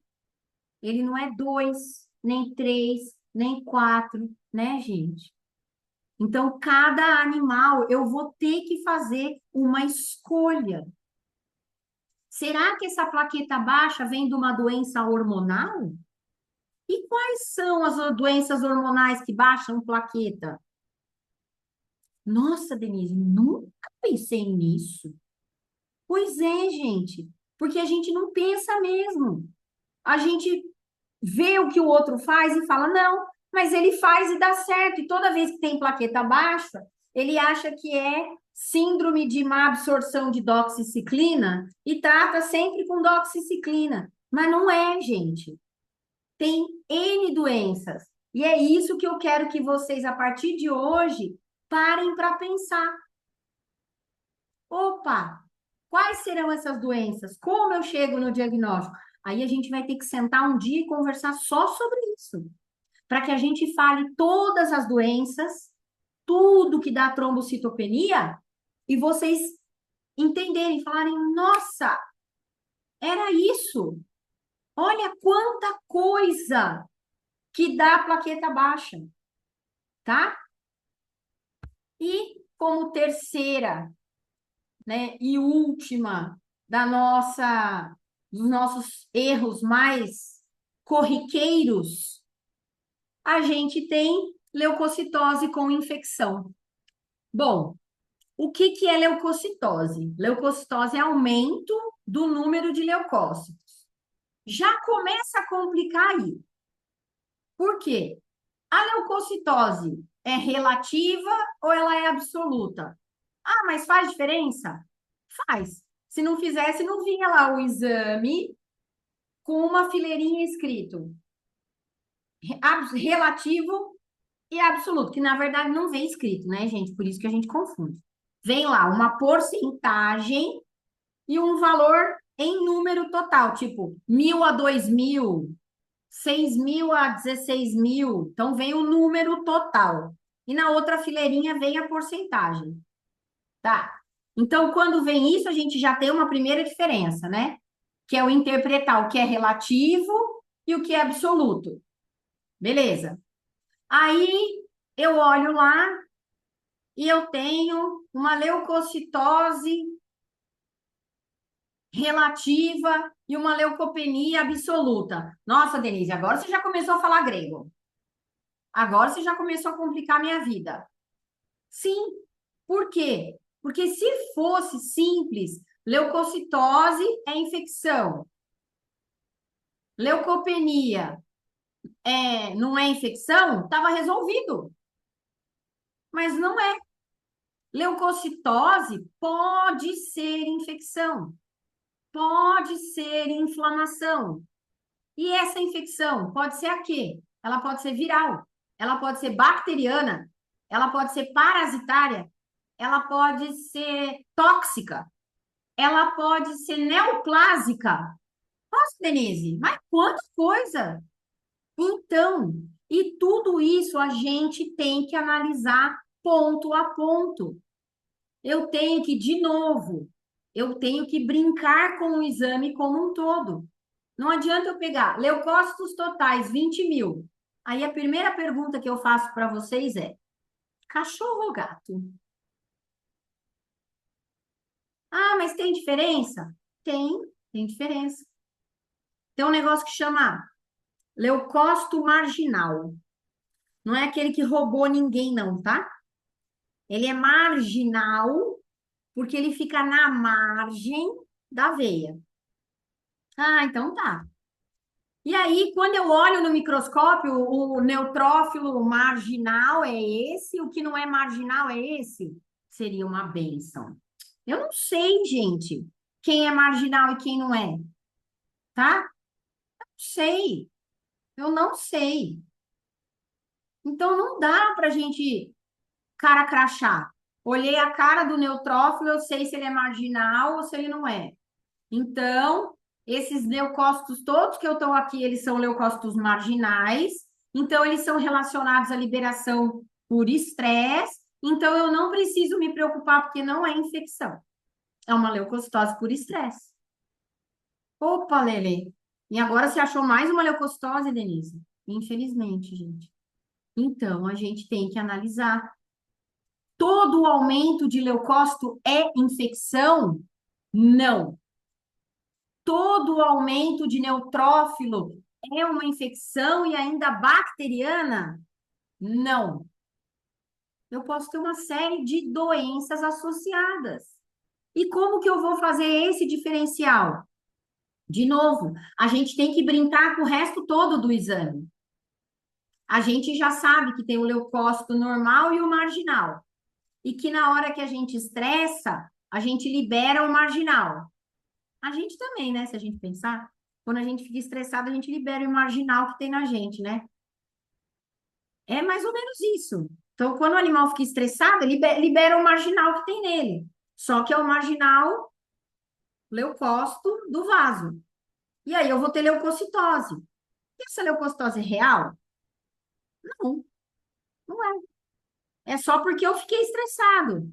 ele não é dois, nem três, nem quatro, né, gente? Então, cada animal eu vou ter que fazer uma escolha. Será que essa plaqueta baixa vem de uma doença hormonal? E quais são as doenças hormonais que baixam plaqueta? Nossa, Denise, nunca pensei nisso. Pois é, gente, porque a gente não pensa mesmo. A gente vê o que o outro faz e fala, não, mas ele faz e dá certo. E toda vez que tem plaqueta baixa, ele acha que é síndrome de má absorção de doxiciclina e trata sempre com doxiciclina. Mas não é, gente. Tem N doenças. E é isso que eu quero que vocês, a partir de hoje, parem para pensar. Opa, quais serão essas doenças? Como eu chego no diagnóstico? Aí a gente vai ter que sentar um dia e conversar só sobre isso, para que a gente fale todas as doenças, tudo que dá trombocitopenia, e vocês entenderem, falarem, nossa, era isso. Olha quanta coisa que dá plaqueta baixa, tá? E como terceira, né, e última dos nossos erros mais corriqueiros, a gente tem leucocitose com infecção. Bom, o que que é leucocitose? Leucocitose é aumento do número de leucócitos. Já começa a complicar aí. Por quê? A leucocitose é relativa ou ela é absoluta? Ah, mas faz diferença? Faz. Se não fizesse, não vinha lá o exame com uma fileirinha escrito relativo e absoluto, que na verdade não vem escrito, né, gente? Por isso que a gente confunde. Vem lá uma porcentagem e um valor em número total, tipo 1.000 a 2.000, 6.000 a 16.000. Então vem o número total. E na outra fileirinha vem a porcentagem. Tá? Então, quando vem isso, a gente já tem uma primeira diferença, né? Que é o interpretar o que é relativo e o que é absoluto. Beleza. Aí eu olho lá e eu tenho uma leucocitose relativa e uma leucopenia absoluta. Nossa, Denise, agora você já começou a falar grego. Agora você já começou a complicar a minha vida. Sim. Por quê? Porque se fosse simples, leucocitose é infecção, leucopenia não é infecção, estava resolvido. Mas não é. Leucocitose pode ser infecção, pode ser inflamação. E essa infecção pode ser a quê? Ela pode ser viral, ela pode ser bacteriana, ela pode ser parasitária, ela pode ser tóxica, ela pode ser neoplásica. Nossa, Denise, mas quanta coisa! Então, e tudo isso a gente tem que analisar ponto a ponto. Eu tenho que, de novo, eu tenho que brincar com o exame como um todo. Não adianta eu pegar leucócitos totais 20.000. Aí a primeira pergunta que eu faço para vocês é: cachorro ou gato? Ah, mas tem diferença? Tem diferença. Tem um negócio que chama leucócito marginal. Não é aquele que roubou ninguém, não, tá? Ele é marginal porque ele fica na margem da veia. Ah, então tá. E aí, quando eu olho no microscópio, o neutrófilo marginal é esse, o que não é marginal é esse? Seria uma bênção. Eu não sei, gente, quem é marginal e quem não é, tá? Não sei. Eu não sei. Então, não dá pra gente cara crachá. Olhei a cara do neutrófilo, eu sei se ele é marginal ou se ele não é. Então, esses leucócitos todos que eu estou aqui, eles são leucócitos marginais. Então, eles são relacionados à liberação por estresse. Então, eu não preciso me preocupar porque não é infecção. É uma leucocitose por estresse. Opa, Lele. E agora você achou mais uma leucocitose, Denise? Infelizmente, gente. Então, a gente tem que analisar. Todo o aumento de leucócito é infecção? Não. todo o aumento de neutrófilo é uma infecção e ainda bacteriana? Não. Eu posso ter uma série de doenças associadas. E como que eu vou fazer esse diferencial? De novo, a gente tem que brincar com o resto todo do exame. A gente já sabe que tem o leucócito normal e o marginal. E que na hora que a gente estressa, a gente libera o marginal. A gente também, né? Se a gente pensar, quando a gente fica estressado, a gente libera o marginal que tem na gente, né? É mais ou menos isso. Então, quando o animal fica estressado, ele libera o marginal que tem nele. Só que é o marginal leucócito do vaso. E aí eu vou ter leucocitose. E essa leucocitose é real? Não, não é. É só porque eu fiquei estressado.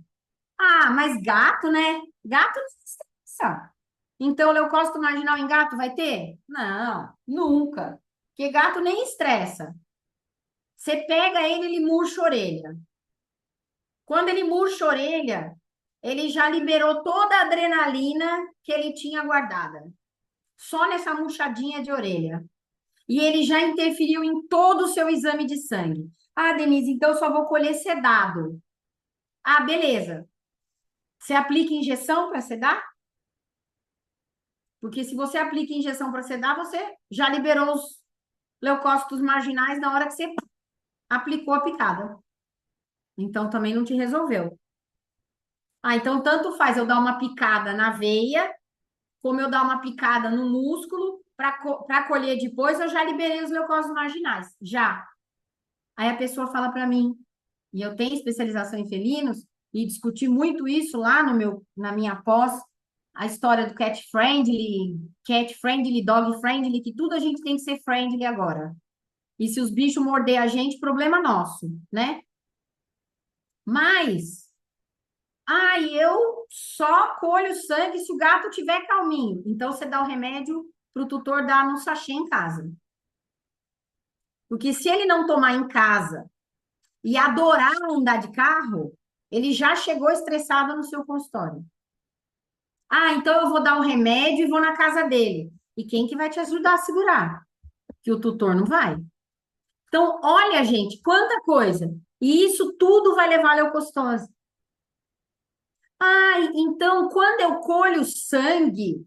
Ah, mas gato, né? Gato não se estressa. Então, leucócito marginal em gato vai ter? Não, nunca. Porque gato nem estressa. Você pega ele, ele murcha a orelha. Quando ele murcha a orelha, ele já liberou toda a adrenalina que ele tinha guardada. Só nessa murchadinha de orelha. E ele já interferiu em todo o seu exame de sangue. Ah, Denise, então eu só vou colher sedado. Ah, beleza. Você aplica injeção para sedar? Porque se você aplica injeção para sedar, você já liberou os leucócitos marginais na hora que você aplicou a picada. Então também não te resolveu. Ah, então tanto faz eu dar uma picada na veia, como eu dar uma picada no músculo para colher depois, eu já liberei os leucócitos marginais. Já. Aí a pessoa fala para mim, e eu tenho especialização em felinos, e discuti muito isso lá no na minha pós, a história do cat friendly, dog friendly, que tudo a gente tem que ser friendly agora. E se os bichos morder a gente, problema nosso, né? Mas, eu só colho sangue se o gato tiver calminho. Então, você dá o remédio para o tutor dar no sachê em casa. Porque se ele não tomar em casa e adorar andar de carro, ele já chegou estressado no seu consultório. Ah, então eu vou dar o remédio e vou na casa dele. E quem que vai te ajudar a segurar? Que o tutor não vai. Então, olha, gente, quanta coisa. E isso tudo vai levar a leucocitose. Ah, então, quando eu colho sangue,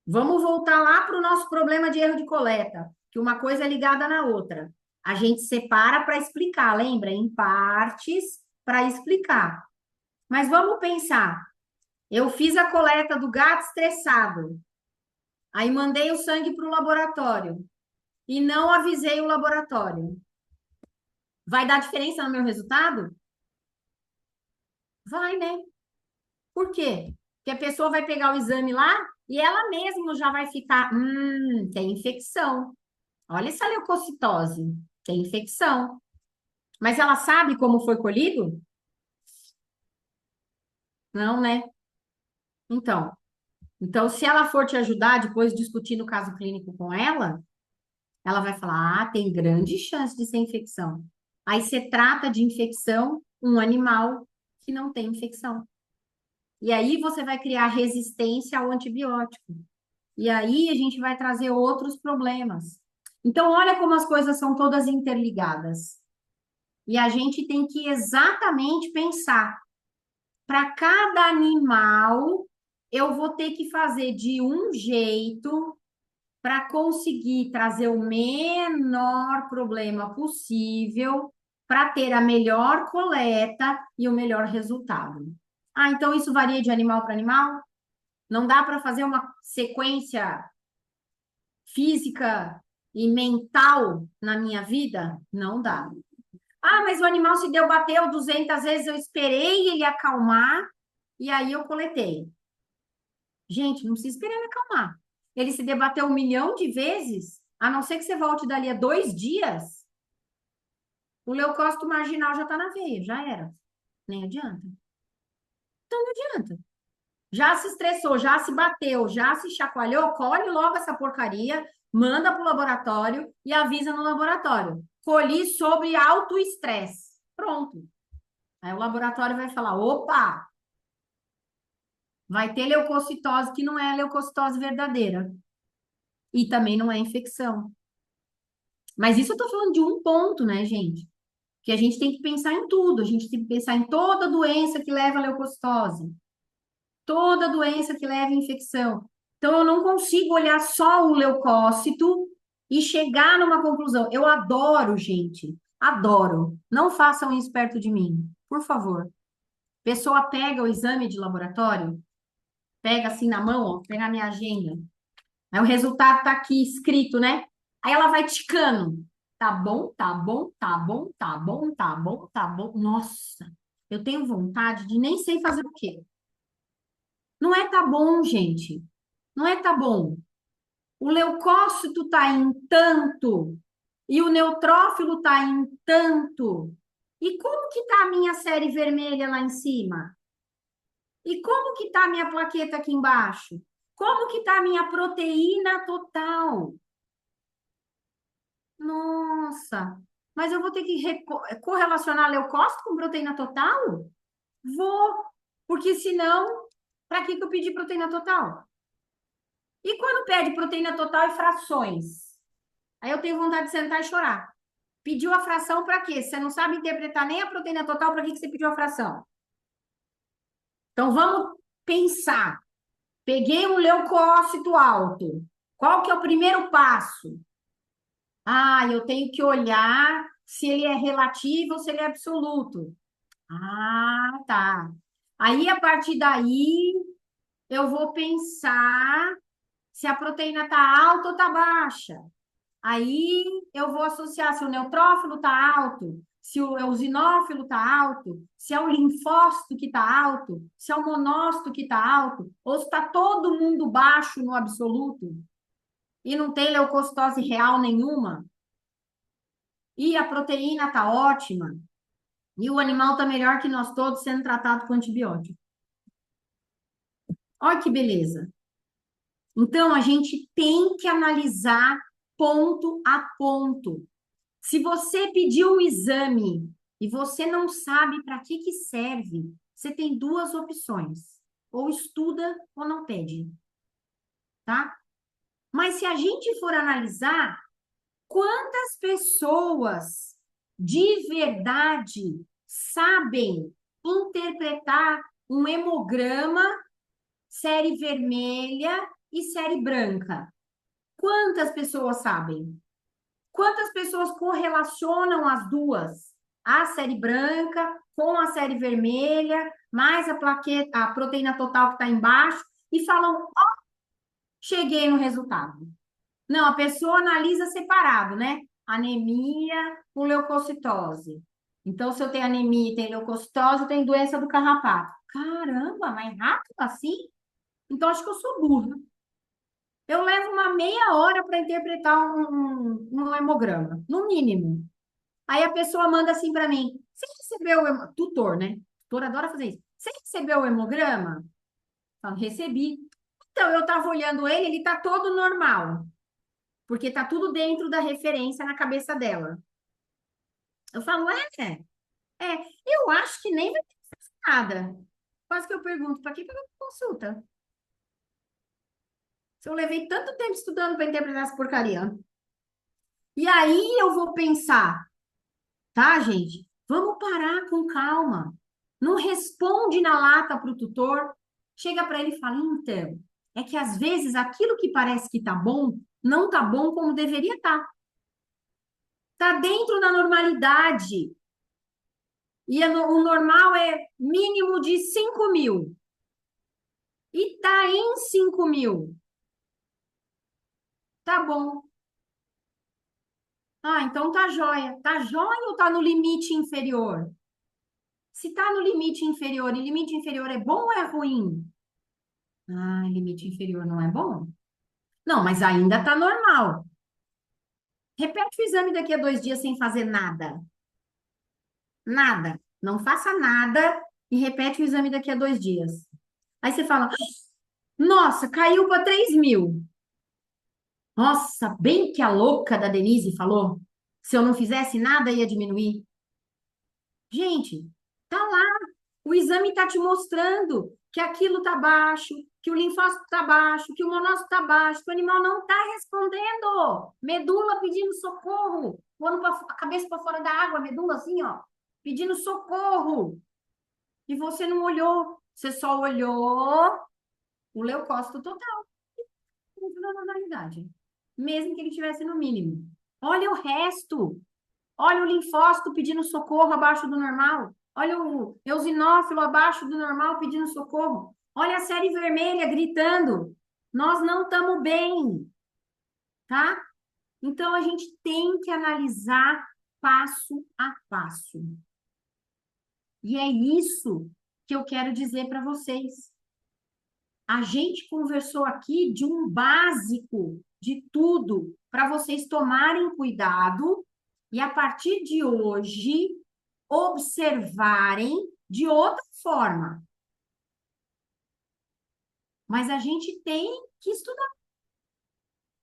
vamos voltar lá para o nosso problema de erro de coleta, que uma coisa é ligada na outra. A gente separa para explicar, lembra? Em partes para explicar. Mas vamos pensar. Eu fiz a coleta do gato estressado. Aí mandei o sangue para o laboratório e não avisei o laboratório. Vai dar diferença no meu resultado? Vai, né? Por quê? Porque a pessoa vai pegar o exame lá e ela mesma já vai ficar, tem infecção. Olha essa leucocitose, tem infecção. Mas ela sabe como foi colhido? Não, né? Então, se ela for te ajudar depois discutindo o caso clínico com ela vai falar: ah, tem grande chance de ser infecção. Aí você trata de infecção um animal que não tem infecção. E aí você vai criar resistência ao antibiótico. E aí a gente vai trazer outros problemas. Então, olha como as coisas são todas interligadas. E a gente tem que exatamente pensar: para cada animal, eu vou ter que fazer de um jeito para conseguir trazer o menor problema possível para ter a melhor coleta e o melhor resultado. Ah, então isso varia de animal para animal? Não dá para fazer uma sequência física e mental na minha vida? Não dá. Ah, mas o animal se deu, bateu 200 vezes, eu esperei ele acalmar e aí eu coletei. Gente, não precisa esperar ele acalmar. Ele se debateu 1 milhão de vezes, a não ser que você volte dali a 2 dias, o leucócito marginal já está na veia, já era. Nem adianta. Então não adianta. Já se estressou, já se bateu, já se chacoalhou, colhe logo essa porcaria, manda para o laboratório e avisa no laboratório. Colhi sobre alto estresse. Pronto. Aí o laboratório vai falar: opa, Vai ter leucocitose que não é a leucocitose verdadeira. E também não é infecção. Mas isso eu tô falando de um ponto, né, gente? Que a gente tem que pensar em tudo. A gente tem que pensar em toda doença que leva a leucocitose. Toda doença que leva a infecção. Então, eu não consigo olhar só o leucócito e chegar numa conclusão. Eu adoro, gente. Adoro. Não façam isso perto de mim, por favor. Pessoa pega o exame de laboratório, pega assim na mão, ó, pega a minha agenda. Aí o resultado tá aqui escrito, né? Aí ela vai ticando. Tá bom, tá bom, tá bom, tá bom, tá bom, tá bom. Nossa, eu tenho vontade de nem sei fazer o quê. Não é tá bom, gente. Não é tá bom. O leucócito tá em tanto e o neutrófilo tá em tanto. E como que tá a minha série vermelha lá em cima? E como que tá a minha plaqueta aqui embaixo? Como que tá a minha proteína total? Nossa, mas eu vou ter que correlacionar leucócito com proteína total? Vou, porque senão, para que que eu pedi proteína total? E quando pede proteína total e frações? Aí eu tenho vontade de sentar e chorar. Pediu a fração para quê? Você não sabe interpretar nem a proteína total, para que que você pediu a fração? Então vamos pensar. Peguei um leucócito alto. Qual que é o primeiro passo? Ah, eu tenho que olhar se ele é relativo ou se ele é absoluto. Ah, tá. Aí, a partir daí, eu vou pensar se a proteína está alta ou está baixa. Aí, eu vou associar se o neutrófilo está alto, se o eosinófilo está alto, se é o linfócito que está alto, se é o monócito que está alto, ou se está todo mundo baixo no absoluto e não tem leucocitose real nenhuma. E a proteína está ótima. E o animal está melhor que nós todos sendo tratado com antibiótico. Olha que beleza. Então, a gente tem que analisar ponto a ponto. Se você pediu um exame e você não sabe para que que serve, você tem duas opções. Ou estuda ou não pede, tá? Mas se a gente for analisar, quantas pessoas de verdade sabem interpretar um hemograma, série vermelha e série branca? Quantas pessoas sabem? Quantas pessoas correlacionam as duas? A série branca com a série vermelha, mais a plaqueta, a proteína total que está embaixo, e falam: ó, cheguei no resultado. Não, a pessoa analisa separado, né? Anemia com leucocitose. Então, se eu tenho anemia e tenho leucocitose, eu tenho doença do carrapato. Caramba, mais rápido assim? Então, acho que eu sou burra. Eu levo uma meia hora para interpretar um hemograma, no mínimo. Aí a pessoa manda assim para mim: você recebeu o tutor, né? Tutor adora fazer isso. Você recebeu o hemograma? Eu falo, recebi. Então, eu estava olhando ele, ele está todo normal, porque tá tudo dentro da referência na cabeça dela. Eu falo, eu acho que nem vai ter nada. Quase que eu pergunto, para que que eu vou consulta? Se eu levei tanto tempo estudando para interpretar essa porcaria. E aí eu vou pensar, tá, gente? Vamos parar com calma. Não responde na lata para o tutor. Chega para ele e fala, então, é que às vezes aquilo que parece que tá bom, não tá bom como deveria estar. Tá dentro da normalidade. E o normal é mínimo de 5.000. E tá em 5.000. Tá bom. Ah, então tá jóia. Tá jóia ou tá no limite inferior? Se tá no limite inferior, e limite inferior é bom ou é ruim? Ah, limite inferior não é bom? Não, mas ainda tá normal. Repete o exame daqui a 2 dias sem fazer nada. Nada. Não faça nada e repete o exame daqui a 2 dias. Aí você fala, nossa, caiu para 3.000. Nossa, bem que a louca da Denise falou. Se eu não fizesse nada, ia diminuir. Gente, tá lá. O exame tá te mostrando que aquilo está baixo, que o linfócito está baixo, que o monócito está baixo, que o animal não está respondendo. Medula pedindo socorro, voando a cabeça para fora da água, medula assim, ó, pedindo socorro. E você não olhou, você só olhou o leucócito total, na normalidade, mesmo que ele tivesse no mínimo. Olha o resto. Olha o linfócito pedindo socorro abaixo do normal. Olha o eosinófilo abaixo do normal pedindo socorro. Olha a série vermelha gritando. Nós não estamos bem, tá? Então a gente tem que analisar passo a passo. E é isso que eu quero dizer para vocês. A gente conversou aqui de um básico de tudo para vocês tomarem cuidado e a partir de hoje observarem de outra forma. Mas a gente tem que estudar,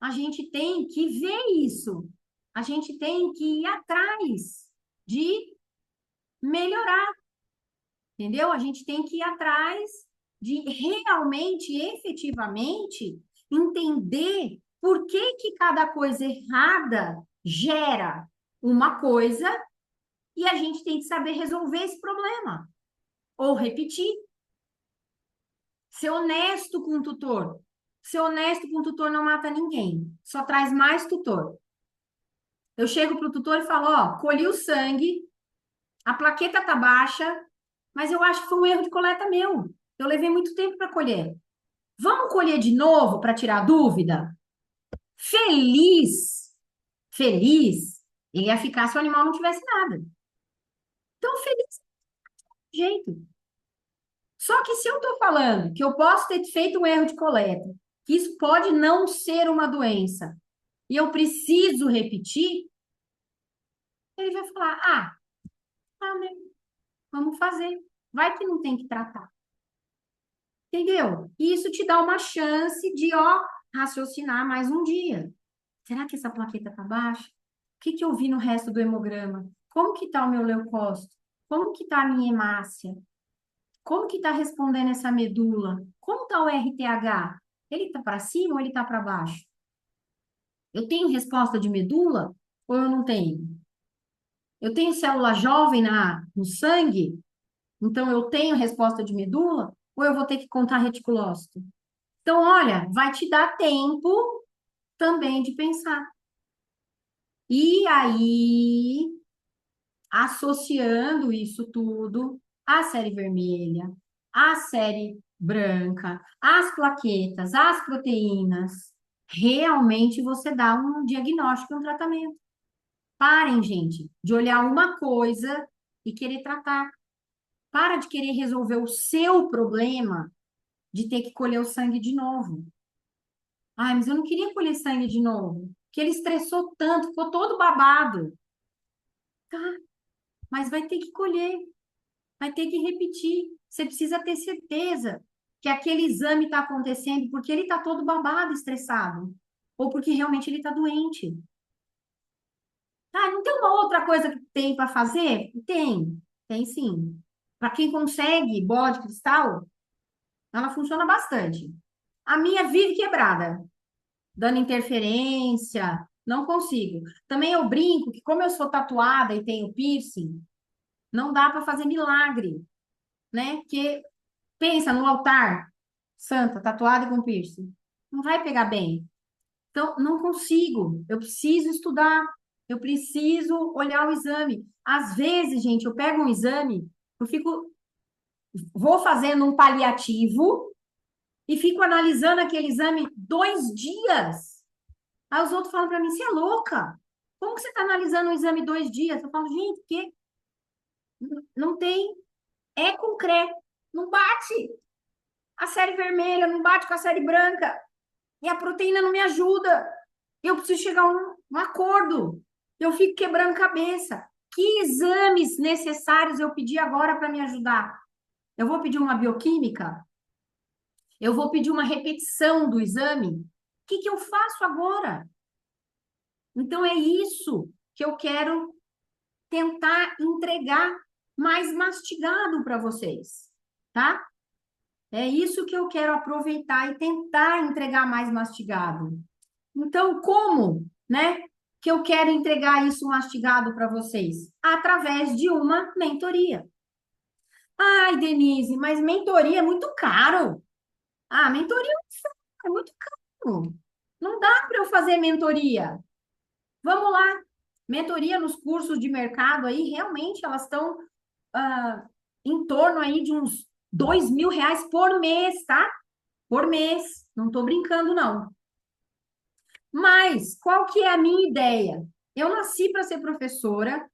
a gente tem que ver isso, a gente tem que ir atrás de melhorar, entendeu? A gente tem que ir atrás de realmente, efetivamente, entender por que que cada coisa errada gera uma coisa e a gente tem que saber resolver esse problema ou repetir. Ser honesto com o tutor. Ser honesto com o tutor não mata ninguém, só traz mais tutor. Eu chego pro tutor e falo, ó, colhi o sangue, a plaqueta tá baixa, mas eu acho que foi um erro de coleta meu. Eu levei muito tempo para colher. Vamos colher de novo para tirar dúvida? Feliz, feliz, ele ia ficar se o animal não tivesse nada. Então, feliz, jeito. Só que se eu estou falando que eu posso ter feito um erro de coleta, que isso pode não ser uma doença, e eu preciso repetir, ele vai falar: tá, né? Vamos fazer. Vai que não tem que tratar. Entendeu? E isso te dá uma chance de, ó, raciocinar mais um dia. Será que essa plaqueta tá baixa? O que que eu vi no resto do hemograma? Como que tá o meu leucócito? Como que tá a minha hemácia? Como que está respondendo essa medula? Como está o RTH? Ele está para cima ou ele está para baixo? Eu tenho resposta de medula ou eu não tenho? Eu tenho célula jovem no sangue, então eu tenho resposta de medula ou eu vou ter que contar reticulócito? Então, olha, vai te dar tempo também de pensar. E aí, associando isso tudo à série vermelha, à série branca, às plaquetas, às proteínas, realmente você dá um diagnóstico e um tratamento. Parem, gente, de olhar uma coisa e querer tratar. Para de querer resolver o seu problema de ter que colher o sangue de novo. Ai, mas eu não queria colher sangue de novo, porque ele estressou tanto, ficou todo babado. Tá, mas vai ter que colher. Vai ter que repetir. Você precisa ter certeza que aquele exame está acontecendo porque ele está todo babado, estressado, ou porque realmente ele está doente. Ah, não tem uma outra coisa que tem para fazer? Tem sim. Para quem consegue bode cristal, ela funciona bastante. A minha vive quebrada, dando interferência, não consigo. Também eu brinco que como eu sou tatuada e tenho piercing, não dá para fazer milagre, né? Que pensa no altar, santa, tatuada e com piercing. Não vai pegar bem. Então, não consigo. Eu preciso estudar. Eu preciso olhar o exame. Às vezes, gente, eu pego um exame, vou fazendo um paliativo e fico analisando aquele exame 2 dias. Aí os outros falam para mim, você é louca? Como que você está analisando um exame 2 dias? Eu falo, gente, porque não tem, é concreto, não bate. A série vermelha não bate com a série branca. E a proteína não me ajuda. Eu preciso chegar a um acordo. Eu fico quebrando cabeça. Que exames necessários eu pedi agora para me ajudar? Eu vou pedir uma bioquímica? Eu vou pedir uma repetição do exame? O que que eu faço agora? Então é isso que eu quero tentar entregar mais mastigado para vocês, tá? É isso que eu quero aproveitar e tentar entregar mais mastigado. Então, como, né, que eu quero entregar isso mastigado para vocês? Através de uma mentoria. Ai, Denise, mas mentoria é muito caro. Ah, mentoria é muito caro. Não dá para eu fazer mentoria. Vamos lá. Mentoria nos cursos de mercado aí, realmente elas estão em torno aí de uns R$ 2.000 por mês, tá? Por mês. Não estou brincando, não. Mas qual que é a minha ideia? Eu nasci para ser professora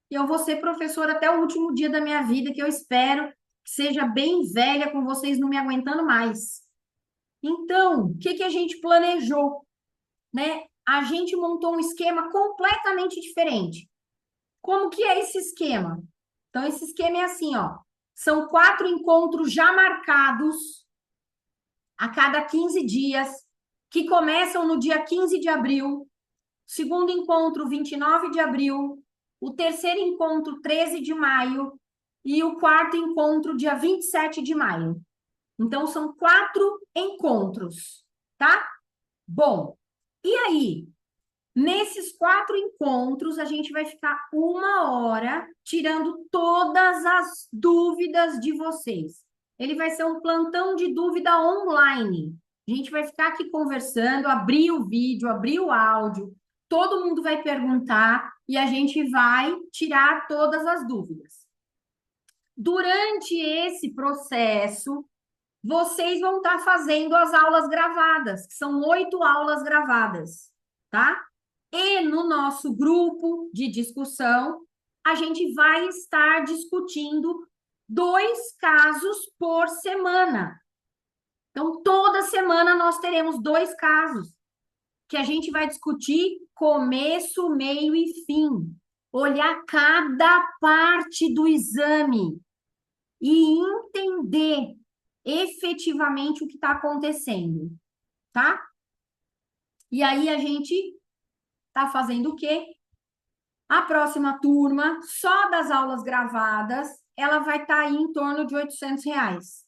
e eu vou ser professora até o último dia da minha vida, que eu espero que seja bem velha, com vocês não me aguentando mais. Então, o que que a gente planejou, né? A gente montou um esquema completamente diferente. Como que é esse esquema? Então, esse esquema é assim, ó. São 4 encontros já marcados a cada 15 dias, que começam no dia 15 de abril, segundo encontro, 29 de abril, o terceiro encontro, 13 de maio, e o quarto encontro, dia 27 de maio. Então, são 4 encontros, tá? Bom, e aí? Nesses 4 encontros, a gente vai ficar 1 hora tirando todas as dúvidas de vocês. Ele vai ser um plantão de dúvida online. A gente vai ficar aqui conversando, abrir o vídeo, abrir o áudio, todo mundo vai perguntar e a gente vai tirar todas as dúvidas. Durante esse processo, vocês vão estar fazendo as aulas gravadas, que são 8 aulas gravadas, tá? E no nosso grupo de discussão, a gente vai estar discutindo 2 casos por semana. Então, toda semana nós teremos 2 casos que a gente vai discutir começo, meio e fim. Olhar cada parte do exame e entender efetivamente o que está acontecendo, tá? E aí a gente está fazendo o quê? A próxima turma, só das aulas gravadas, ela vai estar aí em torno de R$ 800.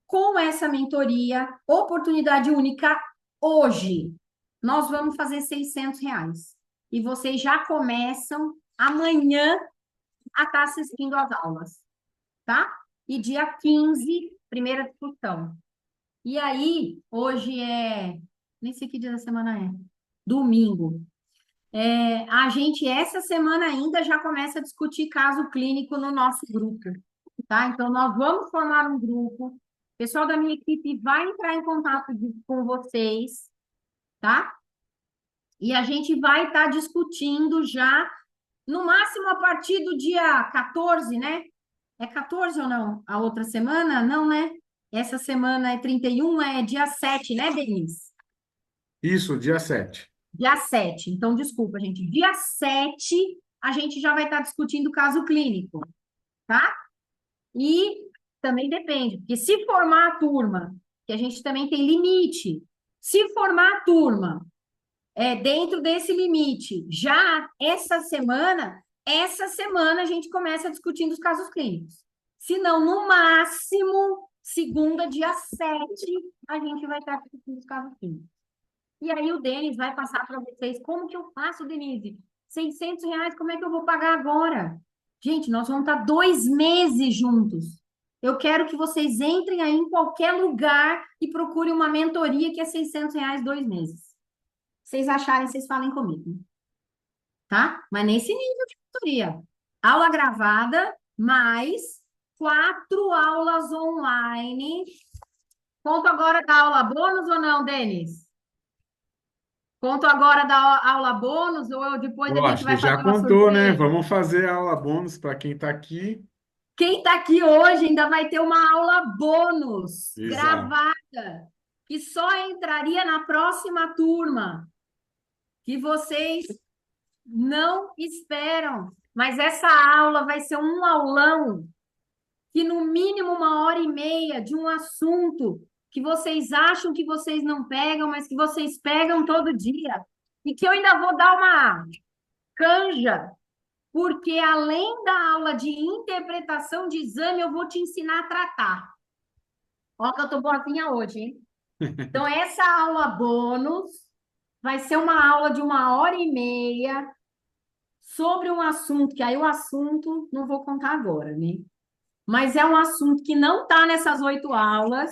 Com essa mentoria, oportunidade única, hoje, nós vamos fazer R$ 600. E vocês já começam amanhã a estar assistindo às aulas, tá? E dia 15, primeira discussão. E aí, hoje nem sei que dia da semana é. Domingo. A gente, essa semana ainda, já começa a discutir caso clínico no nosso grupo, tá? Então, nós vamos formar um grupo, o pessoal da minha equipe vai entrar em contato com vocês, tá? E a gente vai estar discutindo já, no máximo a partir do dia 14, né? É 14 ou não? A outra semana? Não, né? Essa semana é 31, é dia 7, né, Denise? Isso, dia 7. Dia 7. Então, desculpa, gente. Dia 7, a gente já vai estar discutindo o caso clínico, tá? E também depende, porque se formar a turma, que a gente também tem limite, se formar a turma dentro desse limite, já essa semana a gente começa discutindo os casos clínicos. Se não, no máximo, segunda, dia 7, a gente vai estar discutindo os casos clínicos. E aí o Denis vai passar para vocês. Como que eu faço, Denise? R$ 600, como é que eu vou pagar agora? Gente, nós vamos estar 2 meses juntos. Eu quero que vocês entrem aí em qualquer lugar e procurem uma mentoria que é R$ 600 2 meses. Vocês acharem, vocês falem comigo, tá? Mas nesse nível de mentoria. Aula gravada, mais 4 aulas online. Conto agora da aula bônus ou não, Denis? Conto agora da aula bônus ou depois a Eu gente acho que vai já fazer uma contou, né? surpresa? Vamos fazer a aula bônus para quem está aqui. Quem está aqui hoje ainda vai ter uma aula bônus Exato. gravada, que só entraria na próxima turma, que vocês não esperam. Mas essa aula vai ser um aulão que no mínimo 1 hora e meia de um assunto que vocês acham que vocês não pegam, mas que vocês pegam todo dia. E que eu ainda vou dar uma canja, porque além da aula de interpretação de exame, eu vou te ensinar a tratar. Ó, que eu tô boazinha hoje, hein? Então, essa aula bônus vai ser uma aula de 1 hora e meia sobre um assunto, que aí o assunto não vou contar agora, né? Mas é um assunto que não está nessas 8 aulas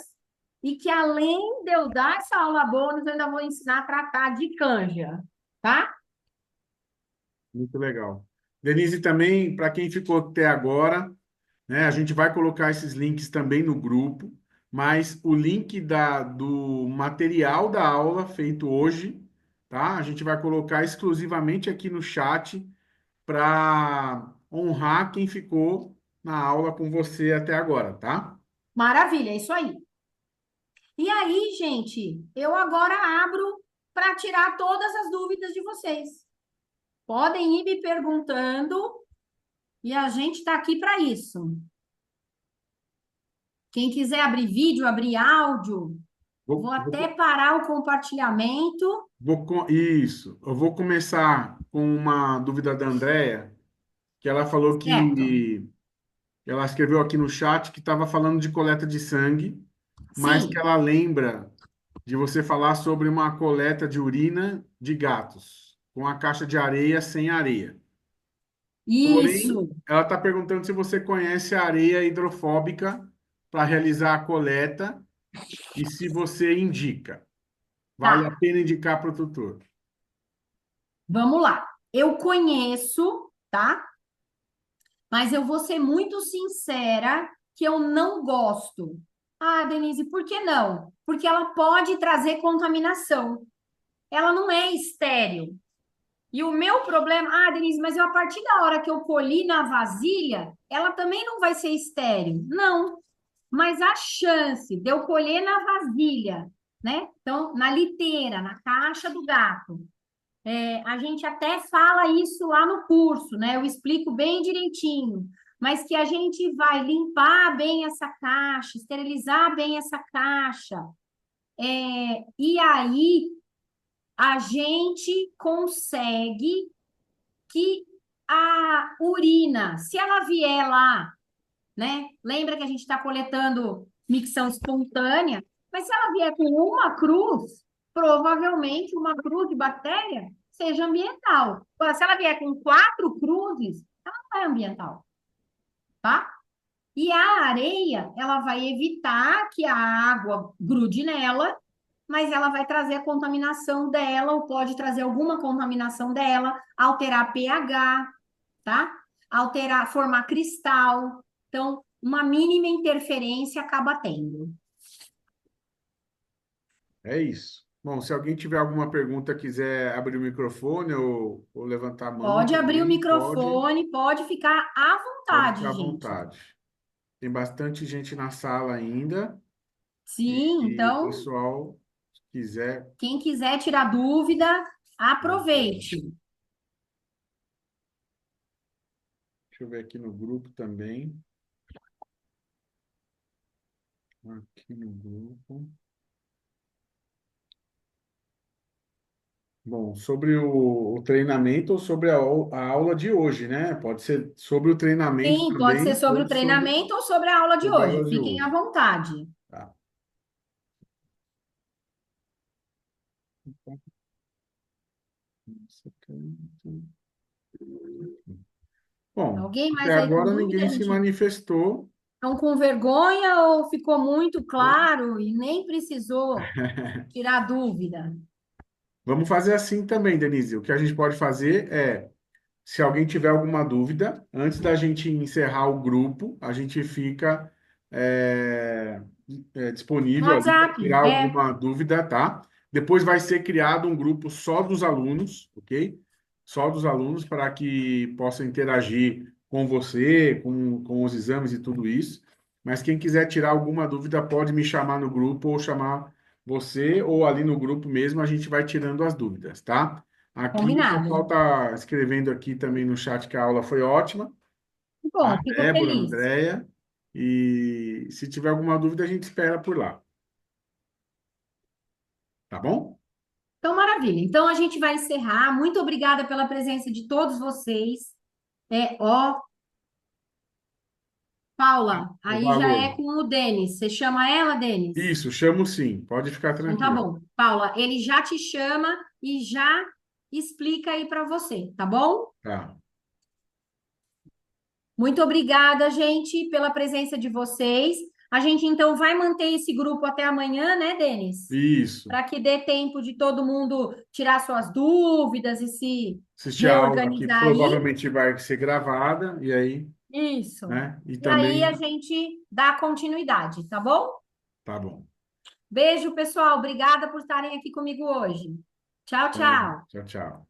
e que, além de eu dar essa aula bônus, eu ainda vou ensinar a tratar de canja, tá? Muito legal. Denise, também, para quem ficou até agora, né, a gente vai colocar esses links também no grupo, mas o link do material da aula feito hoje, tá? A gente vai colocar exclusivamente aqui no chat para honrar quem ficou na aula com você até agora, tá? Maravilha, é isso aí. E aí, gente, eu agora abro para tirar todas as dúvidas de vocês. Podem ir me perguntando e a gente está aqui para isso. Quem quiser abrir vídeo, abrir áudio, Vou, vou até vou, parar o compartilhamento. isso. Eu vou começar com uma dúvida da Andrea, que ela falou Certo. que ela escreveu aqui no chat que estava falando de coleta de sangue, mas que Sim, ela lembra de você falar sobre uma coleta de urina de gatos, com a caixa de areia sem areia. isso. Porém, ela está perguntando se você conhece a areia hidrofóbica para realizar a coleta e se você indica. Vale a Tá, pena indicar para o tutor. vamos lá. Eu conheço, tá? Mas eu vou ser muito sincera que eu não gosto. Ah, Denise, por que não? Porque ela pode trazer contaminação. Ela não é estéril. E o meu problema, ah, Denise, mas eu, a partir da hora que eu colhi na vasilha, ela também não vai ser estéril. Não, mas a chance de eu colher na vasilha, né? Então, na liteira, na caixa do gato, a gente até fala isso lá no curso, né? Eu explico bem direitinho, mas que a gente vai limpar bem essa caixa, esterilizar bem essa caixa, e aí a gente consegue que a urina, se ela vier lá, né? Lembra que a gente está coletando micção espontânea, mas se ela vier com uma cruz, provavelmente uma cruz de bactéria seja ambiental. Agora, se ela vier com 4 cruzes, ela não é ambiental, tá? E a areia, ela vai evitar que a água grude nela, mas ela vai trazer a contaminação dela, ou pode trazer alguma contaminação dela, alterar pH, tá? Alterar, formar cristal. Então, uma mínima interferência acaba tendo. É isso. Bom, se alguém tiver alguma pergunta, quiser abrir o microfone ou levantar a mão Pode abrir o também, microfone, pode ficar à pode vontade, ficar à gente. vontade. Tem bastante gente na sala ainda Sim, e o então, pessoal, se quiser, quem quiser tirar dúvida, deixa aproveite. eu ver aqui no grupo também. Aqui no grupo. Bom, sobre o treinamento ou sobre a aula de hoje, né? Pode ser sobre o treinamento Sim, pode ser também sobre ou o treinamento ou sobre a aula de sobre a hoje. aula de Fiquem à hoje. vontade. Tá. Bom, Alguém até mais aí com agora dúvida, ninguém se gente? manifestou. Estão com vergonha ou ficou muito claro e nem precisou tirar dúvida? Vamos fazer assim também, Denise. O que a gente pode fazer é, se alguém tiver alguma dúvida, antes da gente encerrar o grupo, a gente fica é, No disponível ali para WhatsApp, tirar alguma dúvida, tá? Depois vai ser criado um grupo só dos alunos, ok? Só dos alunos para que possam interagir com você, com os exames e tudo isso. Mas quem quiser tirar alguma dúvida pode me chamar no grupo ou chamar você ou ali no grupo mesmo, a gente vai tirando as dúvidas, tá? Aqui o pessoal combinado. está escrevendo aqui também no chat que a aula foi ótima, tá? Bom, fico Débora, feliz. Andréia. E se tiver alguma dúvida, a gente espera por lá, tá bom? Então, maravilha. Então, a gente vai encerrar. Muito obrigada pela presença de todos vocês. Ó, Paula, o aí já é valor. com o Denis. Você chama ela, Denis? Isso, chamo sim, pode ficar Então tá tranquilo. bom. Paula, ele já te chama e já explica aí para você, tá bom? Tá. Muito obrigada, gente, pela presença de vocês. A gente então vai manter esse grupo até amanhã, né, Denis? Isso. Para que dê tempo de todo mundo tirar suas dúvidas e se Assistir a aula que reorganizar aí. provavelmente vai ser gravada, e aí, Isso. né? E E aí a também, gente dá continuidade, tá bom? tá bom. Beijo, pessoal. Obrigada por estarem aqui comigo hoje. Tchau, Então, tchau. tchau, tchau.